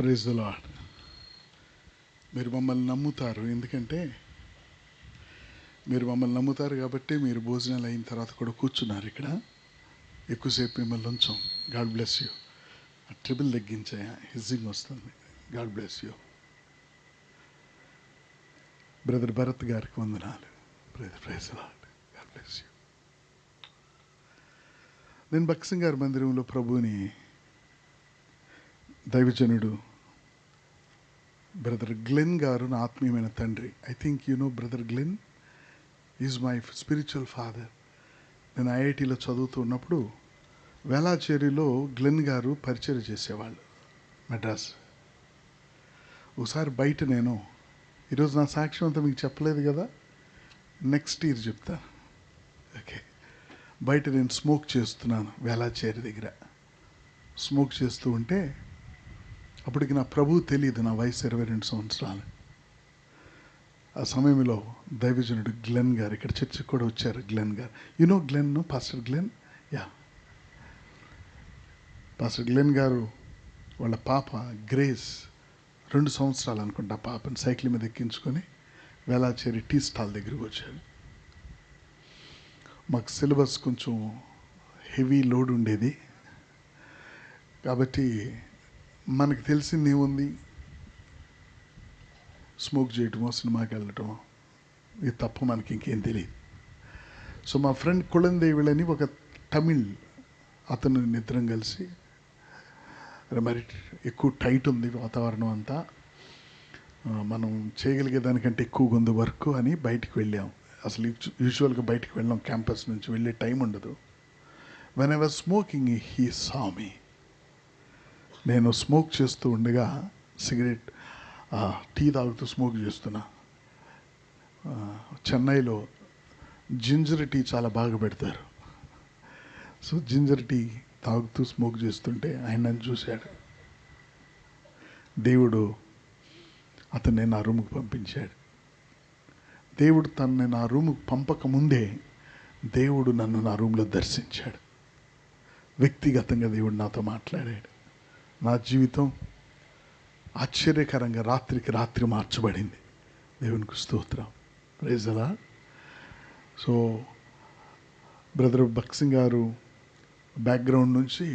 Praise the lord. మీరు మమ్మల్ని నమ్ముతారు, ఎందుకంటే మీరు మమ్మల్ని నమ్ముతారు కాబట్టి మీరు భోజనాలు అయిన తర్వాత కూడా కూర్చున్నారు ఇక్కడ. ఎక్కువసేపు మిమ్మల్ని ఉంచాం. God bless you. ట్రిబుల్ తగ్గించాయా, హిజ్జింగ్ వస్తుంది. God bless you. Brother Bharat గారికి వందనాలు. Praise the Lord. God bless you. నేను భక్సింగ్ గారి మందిరంలో ప్రభువుని దైవజనుడు బ్రదర్ గ్లెన్ గారు నా ఆత్మీయమైన తండ్రి. I think you know brother Glenn is my spiritual father. నేను ఐఐటీలో చదువుతూ ఉన్నప్పుడు వేలాచేరిలో గ్లెన్ గారు పరిచయం చేసేవాళ్ళు, మెడ్రాస్. ఒకసారి బయట నేను, ఈరోజు నా సాక్ష్యం అంతా మీకు చెప్పలేదు కదా, నెక్స్ట్ ఇయర్ చెప్తాను. ఓకే. బయట నేను స్మోక్ చేస్తున్నాను వేలాచేరి దగ్గర. స్మోక్ చేస్తూ ఉంటే అప్పటికి నా ప్రభువు తెలియదు, నా వయసు 22 సంవత్సరాలు. ఆ సమయంలో దైవజనుడు గ్లెన్ గారు ఇక్కడ చర్చికి కూడా వచ్చారు. గ్లెన్ గారు, you know Glenn, pastor Glenn. Yeah, pastor Glenn గారు వాళ్ళ పాప గ్రేస్ 2 సంవత్సరాలు అనుకుంటా. పాపని సైకిల్ మీద ఎక్కించుకొని వేలాచేరి టీ స్టాల్ దగ్గరికి వచ్చాడు. మాకు సిలబస్ కొంచెం హెవీ లోడ్ ఉండేది కాబట్టి మనకు తెలిసింది ఏముంది, స్మోక్ చేయటమో సినిమాకి వెళ్ళటమో, ఇది తప్ప మనకి ఇంకేం తెలియదు. సో మా ఫ్రెండ్ కుళందేవిలని ఒక తమిళ్ అతను నిద్రం కలిసి, మరి ఎక్కువ టైట్ ఉంది వాతావరణం అంతా, మనం చేయగలిగే దానికంటే ఎక్కువగా ఉంది వర్క్ అని బయటికి వెళ్ళాం. అసలు యూజువల్గా బయటికి వెళ్ళాం, క్యాంపస్ నుంచి వెళ్ళే టైం ఉండదు. When I was smoking he saw me. నేను స్మోక్ చేస్తూ ఉండగా సిగరెట్, టీ తాగుతూ స్మోక్ చేస్తున్నా. చెన్నైలో జింజర్ టీ చాలా బాగా పెడతారు. సో జింజర్ టీ తాగుతూ స్మోక్ చేస్తుంటే ఆయన నన్ను చూశాడు. దేవుడు అతన్ని నా రూముకు పంపించాడు. దేవుడు తనని నా రూముకు పంపకముందే దేవుడు నన్ను నా రూమ్లో దర్శించాడు. వ్యక్తిగతంగా దేవుడు నాతో మాట్లాడాడు. నా జీవితం ఆశ్చర్యకరంగా రాత్రికి రాత్రి మార్చబడింది. దేవునికి స్తోత్రం. Praise the Lord. So brother భక్సింగ్ గారు బ్యాక్గ్రౌండ్ నుంచి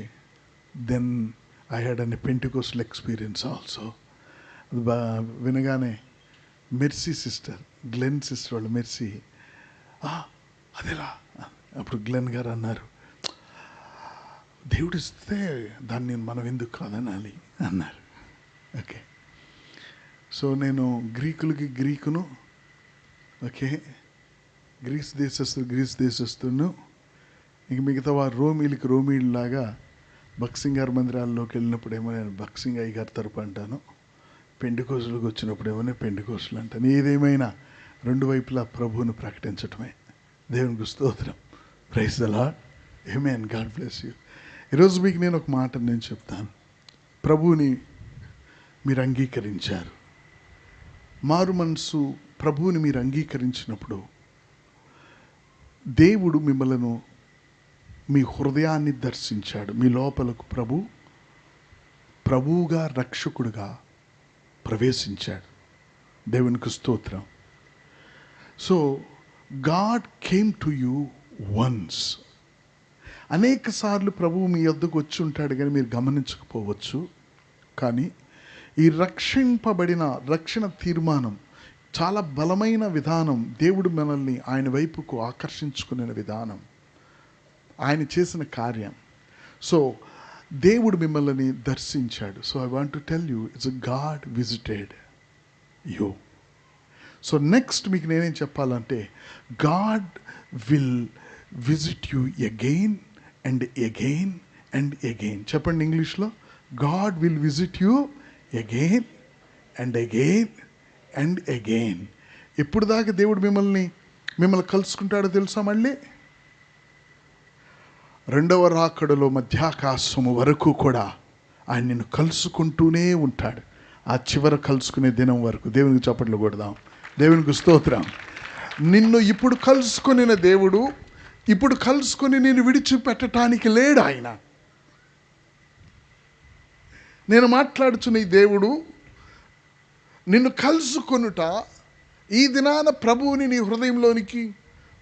then I had an pentecostal experience also. అది వినగానే మెర్సీ సిస్టర్, గ్లెన్ సిస్టర్ వాళ్ళు మెర్సీ, అదేలా. అప్పుడు గ్లెన్ గారు అన్నారు, దేవుడు ఇస్తే దాన్ని మనం ఎందుకు కాదనాలి అన్నారు. ఓకే. సో నేను గ్రీకులకి గ్రీకును, ఓకే, గ్రీస్ దేశస్తును, ఇంక మిగతా వారు రోమీలకి రోమీళ్ళలాగా భక్సింగ్ గారి మందిరాల్లోకి వెళ్ళినప్పుడేమో నేను భక్సింగ్ అయ్య గారి తరపు అంటాను, పెండికోసులకు వచ్చినప్పుడేమో నేను పెండికోసులు అంటాను. ఏదేమైనా రెండు వైపులా ప్రభువును ప్రకటించటమే. దేవునికి స్తోత్రం. Praise the Lord. ఆమేన్. God bless you. ఈరోజు మీకు నేను ఒక మాట నేను చెప్తాను. ప్రభువుని మీరు అంగీకరించారు, మారు మనసు ప్రభువుని మీరు అంగీకరించినప్పుడు దేవుడు మిమ్మలను, మీ హృదయాన్ని దర్శించాడు. మీ లోపలకు ప్రభువుగా రక్షకుడుగా ప్రవేశించాడు. దేవునికి స్తోత్రం. So God came to you once. అనేక సార్లు ప్రభువు మీ యొద్దకు వచ్చి ఉంటాడు కానీ మీరు గమనించకపోవచ్చు. కానీ ఈ రక్షింపబడిన రక్షణ తీర్మానం చాలా బలమైన విధానం. దేవుడు మనల్ని ఆయన వైపుకు ఆకర్షించుకునే విధానం, ఆయన చేసిన కార్యం. సో దేవుడు మిమ్మల్ని దర్శించాడు. So I want to tell you, it's God visited you. So next మీకు నేనేం చెప్పాలంటే, God will visit you again and again and again. చెప్పండి ఇంగ్లీష్లో, God will visit you again and again and again. ఎప్పుడు దాకా దేవుడు మిమ్మల్ని కలుసుకుంటాడో తెలుసా? మళ్ళీ రెండవ రాకడలో మధ్యాకాశము వరకు కూడా ఆయన నిన్ను కలుసుకుంటూనే ఉంటాడు. ఆ చివర కలుసుకునే దినం వరకు. దేవునికి చప్పట్లు కొడదాం. దేవునికి స్తోత్రం. నిన్ను ఇప్పుడు కలుసుకునిన దేవుడు ఇప్పుడు కలుసుకొని నేను విడిచిపెట్టడానికి లేడు. ఆయన నేను మాట్లాడుచున్న ఈ దేవుడు నిన్ను కలుసుకొనుట, ఈ దినాన ప్రభువుని నీ హృదయంలోనికి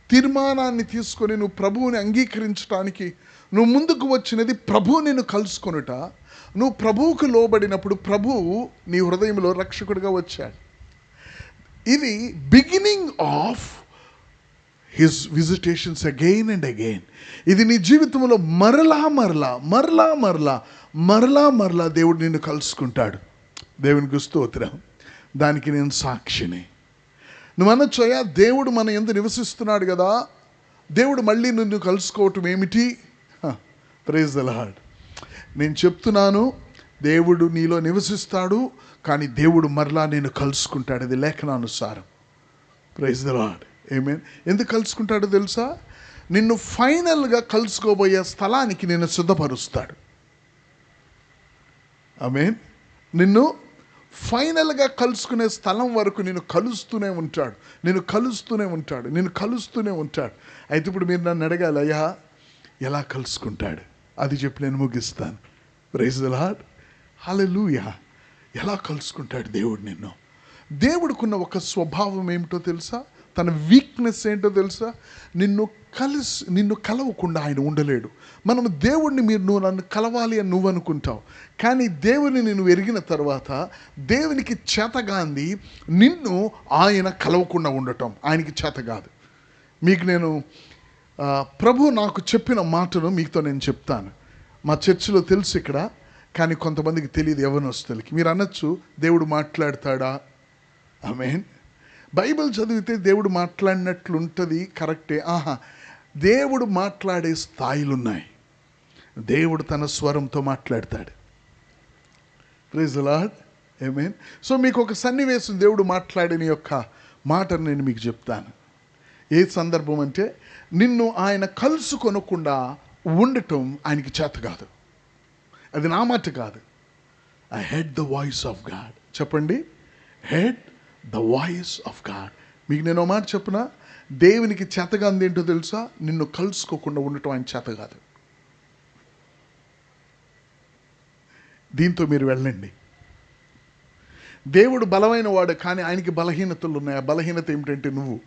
తీర్మానాన్ని తీసుకొని నువ్వు ప్రభువుని అంగీకరించడానికి నువ్వు ముందుకు వచ్చినది ప్రభువు నిన్ను కలుసుకొనుట. నువ్వు ప్రభువుకు లోబడినప్పుడు ప్రభువు నీ హృదయంలో రక్షకుడిగా వచ్చాడు. ఇది beginning of his visitations again and again. ఇది నీ జీవితంలో మరలా దేవుడు నిన్ను కలుసుకుంటాడు. దేవునికి స్తోత్రం. దానికి నేను సాక్షిని. నువ్వు అనొచ్చయ్యా, దేవుడు మన యందు నివసిస్తున్నాడు కదా, దేవుడు మళ్ళీ నిన్ను కలుసుకోవటం ఏమిటి? Praise the Lord. నేను చెప్తున్నాను, దేవుడు నీలో నివసిస్తాడు, కానీ దేవుడు మరలా నేను కలుసుకుంటాడు. అది లేఖనానుసారం. Praise the lord. ఆమేన్. ఎందుకు కలుసుకుంటాడో తెలుసా? నిన్ను ఫైనల్గా కలుసుకోబోయే స్థలానికి నిన్ను సిద్ధపరుస్తాడు. ఆమేన్. నిన్ను ఫైనల్గా కలుసుకునే స్థలం వరకు నేను కలుస్తూనే ఉంటాడు. అయితే ఇప్పుడు మీరు నన్ను అడగాలి, అయ్యా ఎలా కలుసుకుంటాడు? అది చెప్పి నేను ముగిస్తాను. Praise the lord. హల్లెలూయా. ఎలా కలుసుకుంటాడు దేవుడు నిన్ను? దేవుడికున్న ఒక స్వభావం ఏమిటో తెలుసా? తన వీక్నెస్ ఏంటో తెలుసా? నిన్ను కలవకుండా ఆయన ఉండలేడు. మనం దేవుడిని నువ్వు నన్ను కలవాలి అని నువ్వు అనుకుంటావు, కానీ దేవుని నువ్వు ఎరిగిన తర్వాత దేవునికి చేతగాంది నిన్ను ఆయన కలవకుండా ఉండటం. ఆయనకి చేత కాదు. మీకు నేను ప్రభు నాకు చెప్పిన మాటను మీతో నేను చెప్తాను. మా చర్చిలో తెలుసు ఇక్కడ, కానీ కొంతమందికి తెలియదు, యవ్వనస్తులకి. మీరు అనొచ్చు, దేవుడు మాట్లాడతాడా? ఆమేన్. బైబిల్ చదివితే దేవుడు మాట్లాడినట్లు ఉంటుంది, కరెక్టే. దేవుడు మాట్లాడే స్థాయిలు ఉన్నాయి. దేవుడు తన స్వరంతో మాట్లాడతాడు. Praise the Lord. ఆమేన్. సో మీకు ఒక సన్నివేశం దేవుడు మాట్లాడిన యొక్క మాటను నేను మీకు చెప్తాను. ఏ సందర్భం అంటే, నిన్ను ఆయన కలుసుకొనకుండా ఉండటం ఆయనకి చేత కాదు. అది నా మాట కాదు. I heard the voice of God. చెప్పండి, heard the voice of God. మీకు నేను మాట చెప్పున, దేవునికి చేతగాంది ఏంటో తెలుసా? నిన్ను కలుసుకోకుండా ఉండటం ఆయన చేత కాదు. దీంతో మీరు వెళ్ళండి. దేవుడు బలమైన వాడు, కానీ ఆయనకి బలహీనతలు ఉన్నాయి. ఆ బలహీనత ఏమిటంటే నువ్వు.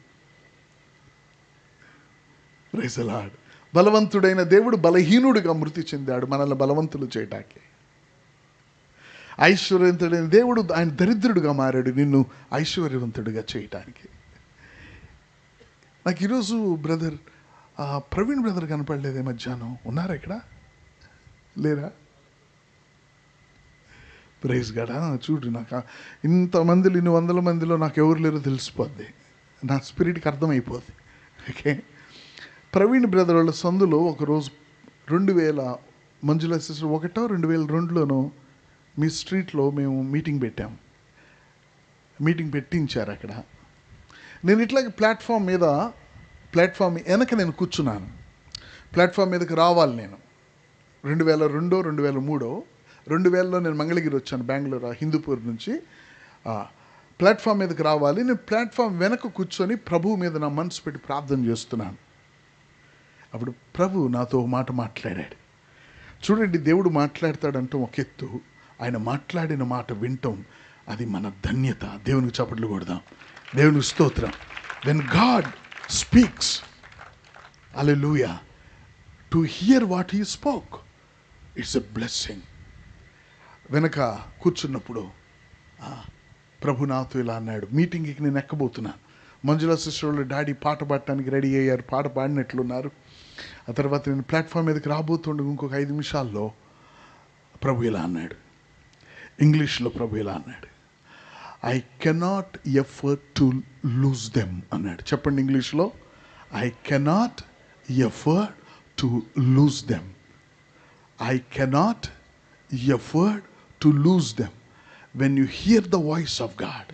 Praise the Lord. బలవంతుడైన దేవుడు బలహీనుడిగా మృతి చెందాడు మనల్ని బలవంతులు చేయటానికి. ఐశ్వర్యవంతుడైన దేవుడు ఆయన దరిద్రుడిగా మారాడు నిన్ను ఐశ్వర్యవంతుడిగా చేయటానికి. నాకు ఈరోజు బ్రదర్ ప్రవీణ్ బ్రదర్ కనపడలేదే మధ్యాహ్నం. ఉన్నారా ఇక్కడ? లేరా? Praise God. చూడు, నాకు ఇంతమందిలో, ఇన్ని వందల మందిలో నాకు ఎవరు లేరో తెలిసిపోద్ది. నా స్పిరిట్కి అర్థమైపోద్ది. ఓకే. ప్రవీణ్ బ్రదర్ వాళ్ళ సందులో ఒకరోజు 2000 మంజుల సిస్టర్ 2002లోనో మీ స్ట్రీట్లో మేము మీటింగ్ పెట్టించారు అక్కడ. నేను ఇట్లాగే ప్లాట్ఫామ్ వెనక నేను కూర్చున్నాను. ప్లాట్ఫామ్ మీదకి రావాలి నేను. 2002, 2003, 2000లో నేను మంగళగిరి వచ్చాను, బెంగళూరు, హిందూపూర్ నుంచి. ప్లాట్ఫామ్ మీదకి రావాలి. నేను ప్లాట్ఫామ్ వెనక కూర్చొని ప్రభువు మీద నా మనసు పెట్టి ప్రార్థన చేస్తున్నాను. అప్పుడు ప్రభు నాతో మాట మాట్లాడాడు. చూడండి, దేవుడు మాట్లాడతాడంటాం ఒక ఎత్తు, ఆయన మాట్లాడిన మాట వింటాం అది మన ధన్యత. దేవునికి చప్పట్లు కొడదాం. దేవునికి స్తోత్రం. When God speaks, hallelujah, to hear what he spoke, it's a blessing. వెనక కూర్చున్నప్పుడు ప్రభు నాతో ఇలా అన్నాడు. మీటింగ్కి నేను ఎక్కబోతున్నాను. మంజుల సిస్టర్ వాళ్ళు డాడీ పాట పాడటానికి రెడీ అయ్యారు, పాట పాడినట్లున్నారు. ఆ తర్వాత నేను ప్లాట్ఫామ్ మీదకి రాబోతుండే ఇంకొక 5 నిమిషాల్లో ప్రభు ఇలా అన్నాడు. ఇంగ్లీష్లో ప్రభు ఇలా అన్నాడు, I cannot effort to lose them అన్నాడు. చెప్పండి ఇంగ్లీష్లో, I cannot effort to lose them. I cannot effort to lose them when you here the voice of God.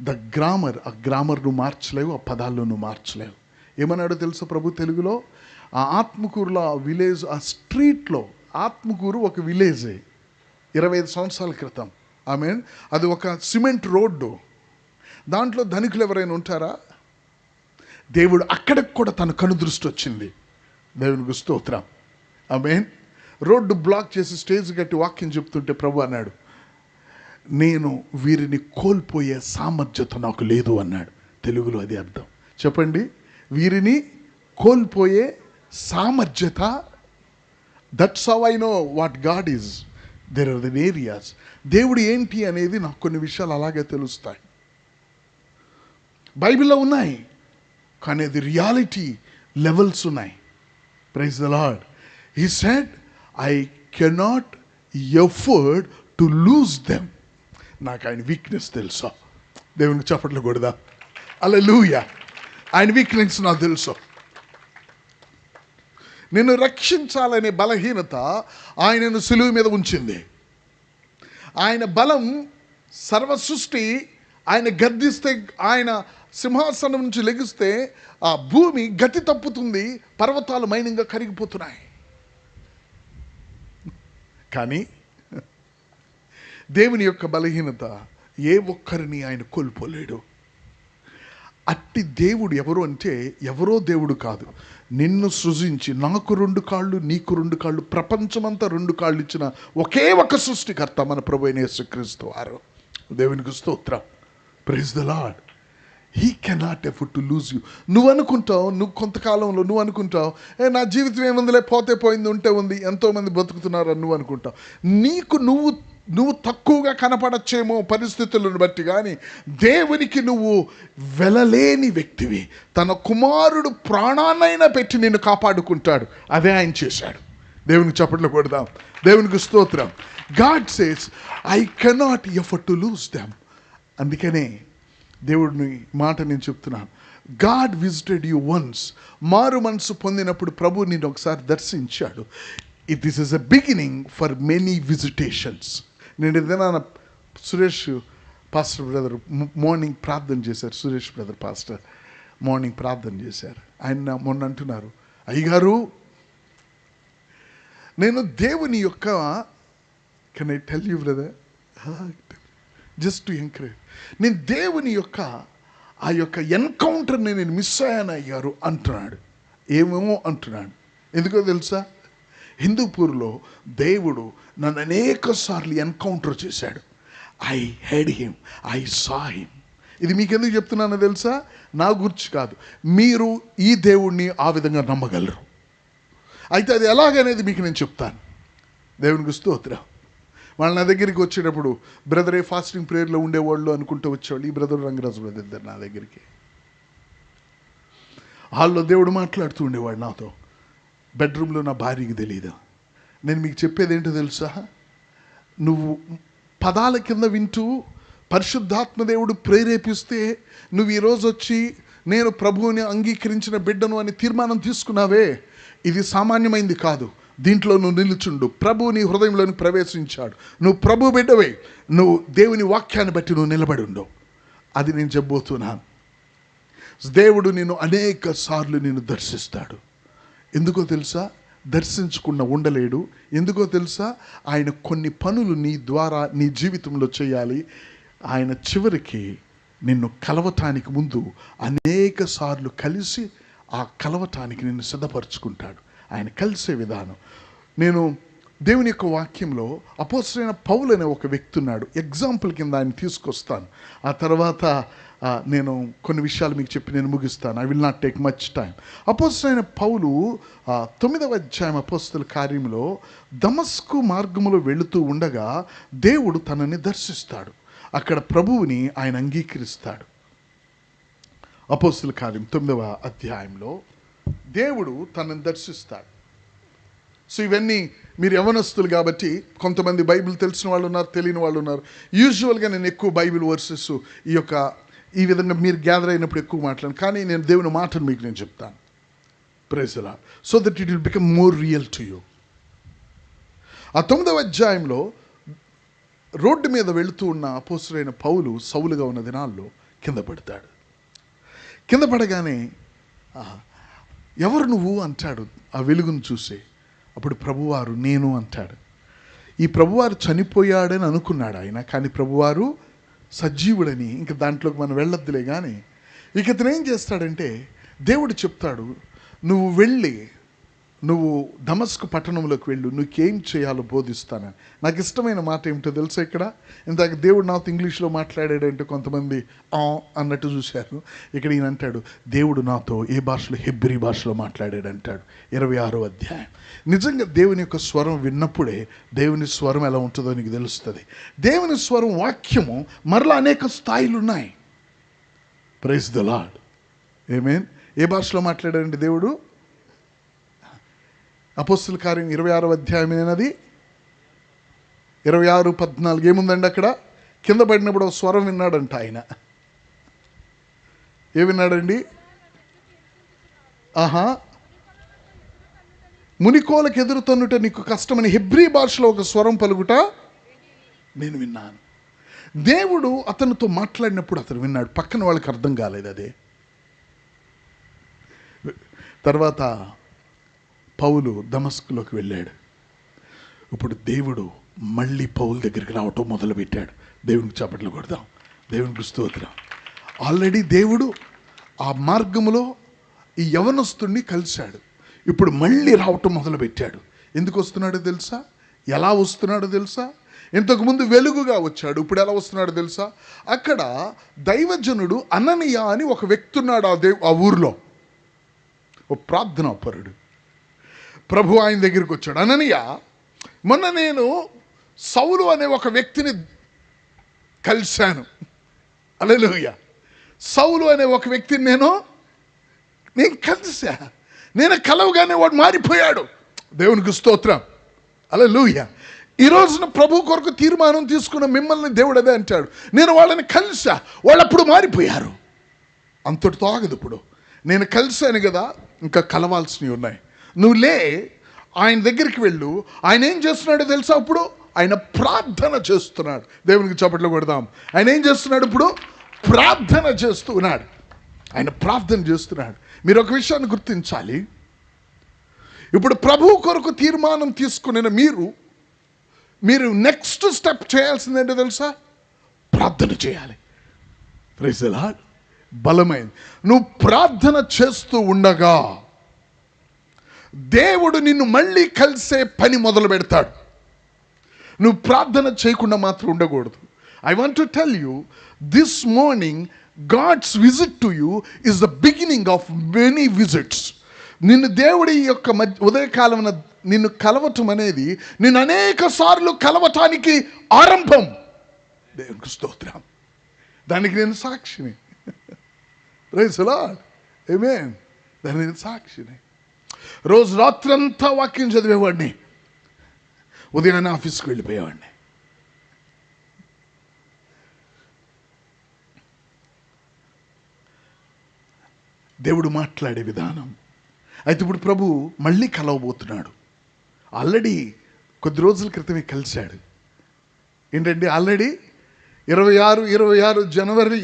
The grammar, ఆ గ్రామర్ నువ్వు మార్చలేవు, ఆ పదాల్లో నువ్వు మార్చలేవు. ఏమన్నాడో తెలుసా ప్రభు తెలుగులో? ఆ ఆత్మకూరులో, ఆ విలేజ్, ఆ స్ట్రీట్లో, ఆత్మకూరు ఒక విలేజే 25 సంవత్సరాల క్రితం. ఆమేన్. అది ఒక సిమెంట్ రోడ్డు. దాంట్లో ధనికులు ఎవరైనా ఉంటారా? దేవుడు అక్కడికి కూడా తన కనుదృష్టి వచ్చింది. దేవునికి స్తోత్రం. ఆమేన్. రోడ్డు బ్లాక్ చేసి స్టేజ్ కట్టి వాక్యం చెప్తుంటే ప్రభు అన్నాడు, నేను వీరిని కోల్పోయే సామర్థ్యత నాకు లేదు అన్నాడు. తెలుగులో అది అర్థం చెప్పండి. వీరిని కోల్పోయే సామర్థ్యత. That's how I know what God is. There are the areas. దేవుడు ఏంటి అనేది నాకు కొన్ని విషయాలు అలాగే తెలుస్తాయి. బైబిల్లో ఉన్నాయి, కానీ అది రియాలిటీ లెవెల్స్ ఉన్నాయి. Praise the Lord. He said, I cannot afford to lose them. నాకు ఆయన వీక్నెస్ తెలుసా? దేవునికి చప్పట్లు కొడదా? హల్లెలూయా. ఆయన వీక్నెస్ నాకు తెలుసు. నిన్ను రక్షించాలనే బలహీనత ఆయనను సిలువ మీద ఉంచింది. ఆయన బలం సర్వ సృష్టి ఆయన గద్దిస్తే, ఆయన సింహాసనం నుంచి లెగిస్తే ఆ భూమి గతి తప్పుతుంది, పర్వతాలు మైనంగా కరిగిపోతున్నాయి. కానీ దేవుని యొక్క బలహీనత ఏ ఒక్కరిని ఆయన కోల్పోలేడు. అట్టి దేవుడు ఎవరు అంటే ఎవరో దేవుడు కాదు. నిన్ను సృజించి నాకు 2 కాళ్ళు నీకు 2 కాళ్ళు ప్రపంచమంతా 2 కాళ్ళు ఇచ్చిన ఒకే ఒక సృష్టికర్త మన ప్రభువైన యేసుక్రీస్తు వారు. దేవునికి స్తోత్రం. Praise the Lord. He cannot afford to lose you. నువ్వు అనుకుంటావు, నువ్వు కొంతకాలంలో నువ్వు అనుకుంటావు, నా జీవితం ఏముందిలే, పోతే పోయింది, ఉంటే ఉంది, ఎంతోమంది బతుకుతున్నారు అని నువ్వు అనుకుంటావు. నీకు నువ్వు తక్కువగా కనపడచ్చేమో పరిస్థితులను బట్టి, కానీ దేవునికి నువ్వు వెలలేని వ్యక్తివి. తన కుమారుడు ప్రాణాన్నైనా పెట్టి నిన్ను కాపాడుకుంటాడు. అదే ఆయన చేశాడు. దేవునికి చప్పట్లు కొడదాం. దేవునికి స్తోత్రం. God says, I cannot afford to lose them. అందుకనే దేవుడిని మాట నేను చెప్తున్నాను. God visited you once. మారు మనసు పొందినప్పుడు ప్రభు నిన్ను ఒకసారి దర్శించాడు. This is a beginning for many visitations. నేను ఏదైనా సురేష్ పాస్టర్ బ్రదర్ మార్నింగ్ ప్రార్థన చేశారు. సురేష్ బ్రదర్ పాస్టర్ మార్నింగ్ ప్రార్థన చేశారు. ఆయన మొన్న అంటున్నారు, అయ్యగారు నేను దేవుని యొక్క, can I tell you brother, just to encourage, నేను దేవుని యొక్క ఆ యొక్క ఎన్కౌంటర్ని నేను మిస్ అయ్యాను అయ్యారు అంటున్నాడు. ఏమేమో అంటున్నాడు. ఎందుకో తెలుసా? హిందూపూర్లో దేవుడు నన్ను అనేక సార్లు ఎన్కౌంటర్ చేశాడు. I head him, I saw him. ఇది మీకు ఎందుకు చెప్తున్నానో తెలుసా? నా గురించి కాదు, మీరు ఈ దేవుణ్ణి ఆ విధంగా నమ్మగలరు. అయితే అది ఎలాగనేది మీకు నేను చెప్తాను. దేవునికి స్తోత్రం. వాళ్ళు నా దగ్గరికి వచ్చేటప్పుడు, బ్రదరే ఫాస్టింగ్ ప్రేయర్లో ఉండేవాళ్ళు అనుకుంటూ వచ్చేవాళ్ళు. ఈ బ్రదర్ రంగరాజు బ్రదర్ ఇద్దరు నా దగ్గరికి. హాల్లో దేవుడు మాట్లాడుతూ ఉండేవాడు నాతో. బెడ్రూమ్లో నా భార్యకి తెలియదు. నేను మీకు చెప్పేది ఏంటో తెలుసా? నువ్వు పదాల కింద వింటూ పరిశుద్ధాత్మ దేవుడు ప్రేరేపిస్తే నువ్వు ఈరోజు వచ్చి నేను ప్రభువుని అంగీకరించిన బిడ్డను అని తీర్మానం తీసుకున్నావే, ఇది సామాన్యమైంది కాదు. దీంట్లో నువ్వు నిలుచుండు. ప్రభువు నీ హృదయంలోని ప్రవేశించాడు. నువ్వు ప్రభు బిడ్డవే. నువ్వు దేవుని వాక్యాన్ని బట్టి నువ్వు నిలబడి ఉండవు. అది నేను చెప్పబోతున్నాను. దేవుడు నిన్ను అనేక సార్లు నిన్ను దర్శిస్తాడు. ఎందుకో తెలుసా? దర్శించకుండా ఉండలేడు. ఎందుకో తెలుసా? ఆయన కొన్ని పనులు నీ ద్వారా నీ జీవితంలో చేయాలి. ఆయన చివరికి నిన్ను కలవటానికి ముందు అనేక సార్లు కలిసి ఆ కలవటానికి నిన్ను సిద్ధపరచుకుంటాడు. ఆయన కలిసే విధానం. నేను దేవుని యొక్క వాక్యంలో అపోస్తలుడైన పౌలు అనే ఒక వ్యక్తి ఉన్నాడు. ఎగ్జాంపుల్ కింద ఆయన తీసుకొస్తాను. ఆ తర్వాత నేను కొన్ని విషయాలు మీకు చెప్పి నేను ముగిస్తాను. I will not take much time. అపోస్తలుడైన పౌలు 9వ అధ్యాయం అపోస్తల కార్యంలో దమస్కు మార్గములో వెళుతూ ఉండగా దేవుడు తనని దర్శిస్తాడు. అక్కడ ప్రభువుని ఆయన అంగీకరిస్తాడు. అపోస్తల కార్యం 9వ అధ్యాయంలో దేవుడు తనని దర్శిస్తాడు. సో ఇవన్నీ మీరు యవనస్తులు కాబట్టి కొంతమంది బైబిల్ తెలిసిన వాళ్ళు ఉన్నారు, తెలియని వాళ్ళు ఉన్నారు. యూజువల్గా నేను ఎక్కువ బైబిల్ వర్సెస్ ఈ విధంగా మీరు గ్యాదర్ అయినప్పుడు ఎక్కువ మాట్లాడను, కానీ నేను దేవుని మాటను మీకు నేను చెప్తాను. Praise the Lord. So that it will become more real to you. ఆ 9వ అధ్యాయంలో రోడ్డు మీద వెళుతూ ఉన్న అపోస్తలుడైన పౌలు సౌలుగా ఉన్న దినాల్లో కింద పడతాడు. కింద పడగానే ఎవరు నువ్వు అంటాడు ఆ వెలుగును చూసి. అప్పుడు ప్రభువారు నేను అంటాడు. ఈ ప్రభువారు చనిపోయాడని అనుకున్నాడు ఆయన, కానీ ప్రభువారు సజీవుడని. ఇంక దాంట్లోకి మనం వెళ్ళొద్దులే. కానీ ఇక ఇతను ఏం చేస్తాడంటే దేవుడు చెప్తాడు, నువ్వు వెళ్ళి నువ్వు దమస్కు పట్టణంలోకి వెళ్ళు, నీకేం చేయాలో బోధిస్తానని. నాకు ఇష్టమైన మాట ఏమిటో తెలుసా? ఇక్కడ ఇందాక దేవుడు నాతో ఇంగ్లీష్లో మాట్లాడాడంటే కొంతమంది అన్నట్టు చూశారు. ఇక్కడ ఈయన అంటాడు, దేవుడు నాతో ఏ భాషలో? హెబ్రీ భాషలో మాట్లాడాడు అంటాడు. 26వ అధ్యాయం. నిజంగా దేవుని యొక్క స్వరం విన్నప్పుడే దేవుని స్వరం ఎలా ఉంటుందో నీకు తెలుస్తుంది. దేవుని స్వరం వాక్యము మరలా అనేక స్థాయిలు ఉన్నాయి. Praise the lord. ఆమేన్. ఏ భాషలో మాట్లాడాడండి దేవుడు? అపోస్తల కార్యం 26వ అధ్యాయం అయినది 26:14 ఏముందండి అక్కడ? కింద పడినప్పుడు ఒక స్వరం విన్నాడంట ఆయన. ఏ విన్నాడండి? మునికోలకు ఎదురుతన్నుట నీకు కష్టమని హెబ్రీ భాషలో ఒక స్వరం పలుకుట నేను విన్నాను. దేవుడు అతనితో మాట్లాడినప్పుడు అతను విన్నాడు. పక్కన వాళ్ళకి అర్థం కాలేదు అదే. తర్వాత పౌలు దమస్కులోకి వెళ్ళాడు. ఇప్పుడు దేవుడు మళ్ళీ పౌలు దగ్గరికి రావటం మొదలుపెట్టాడు. దేవునికి చప్పట్లు కొడదాం. దేవునికి స్తోత్రం. ఆల్రెడీ దేవుడు ఆ మార్గములో ఈ యవనస్తుడిని కలిశాడు. ఇప్పుడు మళ్ళీ రావటం మొదలుపెట్టాడు. ఎందుకు వస్తున్నాడో తెలుసా? ఎలా వస్తున్నాడో తెలుసా? ఇంతకుముందు వెలుగుగా వచ్చాడు, ఇప్పుడు ఎలా వస్తున్నాడో తెలుసా? అక్కడ దైవజనుడు అననీయ అని ఒక వ్యక్తి ఉన్నాడు ఆ ఊరిలో. ఓ ప్రార్థనాపరుడు. ప్రభు ఆయన దగ్గరికి వచ్చాడు. అననీయ, మొన్న నేను సౌలు అనే ఒక వ్యక్తిని కలిశాను. హల్లెలూయా. సౌలు అనే ఒక వ్యక్తిని నేను కలిసా. నేను కలవగానే వాడు మారిపోయాడు. దేవునికి స్తోత్రం. హల్లెలూయా. ఈ రోజున ప్రభు కొరకు తీర్మానం తీసుకున్న మిమ్మల్ని దేవుడు అదే అంటాడు, నేను వాళ్ళని కలిసా, వాళ్ళప్పుడు మారిపోయారు. అంతటితో ఆగదు. ఇప్పుడు నేను కలిశాను కదా, ఇంకా కలవాల్సినవి ఉన్నాయి. నువ్వు లే, ఆయన దగ్గరికి వెళ్ళు. ఆయన ఏం చేస్తున్నాడో తెలుసా? ఇప్పుడు ఆయన ప్రార్థన చేస్తున్నాడు. దేవునికి చప్పట్లు కొడదాం. ఆయన ఏం చేస్తున్నాడు? ఇప్పుడు ప్రార్థన చేస్తూ ఉన్నాడు. ఆయన ప్రార్థన చేస్తున్నాడు. మీరు ఒక విషయాన్ని గుర్తించాలి. ఇప్పుడు ప్రభు కొరకు తీర్మానం తీసుకున్న మీరు నెక్స్ట్ స్టెప్ చేయాల్సింది ఏంటో తెలుసా? ప్రార్థన చేయాలి. Praise the Lord. బలమైంది. నువ్వు ప్రార్థన చేస్తూ ఉండగా దేవుడు నిన్ను మళ్ళీ కలిసే పని మొదలు పెడతాడు. నువ్వు ప్రార్థన చేయకుండా మాత్రం ఉండకూడదు. I want to tell you, this morning God's visit to you is the beginning of many visits. నిన్ను దేవుడి యొక్క ఉదయకాలం నిన్ను కలవటం అనేది నిన్ను అనేక సార్లు కలవటానికి ఆరంభం. దేవునికి స్తోత్రం. దానికి నేను సాక్షిని. Praise the Lord. ఆమేన్. దానికి నేను సాక్షిని. రోజు రాత్రంతా వాక్యం చదివేవాడిని, ఉదయాన్నే ఆఫీస్కి వెళ్ళిపోయేవాడిని. దేవుడు మాట్లాడే విధానం. అయితే ఇప్పుడు ప్రభు మళ్ళీ కలవబోతున్నాడు. ఆల్రెడీ కొద్ది రోజుల క్రితమే కలిశాడు. ఏంటండి, ఆల్రెడీ 26 జనవరి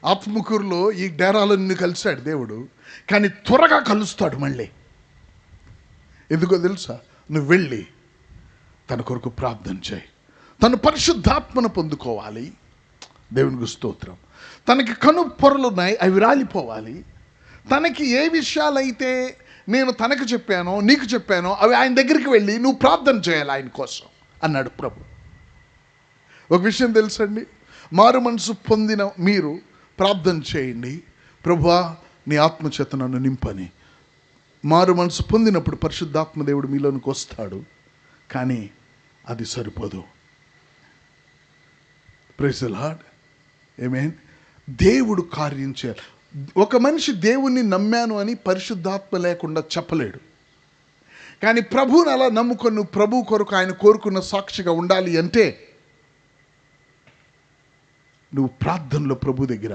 ఆత్మకూరులో ఈ డేరాలన్నీ కలిశాడు దేవుడు. కానీ త్వరగా కలుస్తాడు మళ్ళీ. ఎందుకో తెలుసా? నువ్వు వెళ్ళి తన కొరకు ప్రార్థన చేయి. తను పరిశుద్ధాత్మను పొందుకోవాలి. దేవునికి స్తోత్రం. తనకి కను పొరలున్నాయి, అవి రాలిపోవాలి. తనకి ఏ విషయాలైతే నేను తనకు చెప్పానో నీకు చెప్పానో అవి ఆయన దగ్గరికి వెళ్ళి నువ్వు ప్రార్థన చేయాలి ఆయన కోసం అన్నాడు ప్రభు. ఒక విషయం తెలుసండి, మారు మనసు పొందిన మీరు ప్రార్థన చేయండి, ప్రభువా నీ ఆత్మచేత నన్ను నింపని. మారు మనసు పొందినప్పుడు పరిశుద్ధాత్మ దేవుడు మీలోనికి వస్తాడు. కానీ అది సరిపోదు. Praise the Lord. ఆమేన్. దేవుడు కార్యం చేయాలి. ఒక మనిషి దేవుణ్ణి నమ్మాను అని పరిశుద్ధాత్మ లేకుండా చెప్పలేడు. కానీ ప్రభువుని అలా నమ్ముకొని నువ్వు ప్రభు కొరకు ఆయన కోరుకున్న సాక్షిగా ఉండాలి అంటే నువ్వు ప్రార్థనలో ప్రభు దగ్గర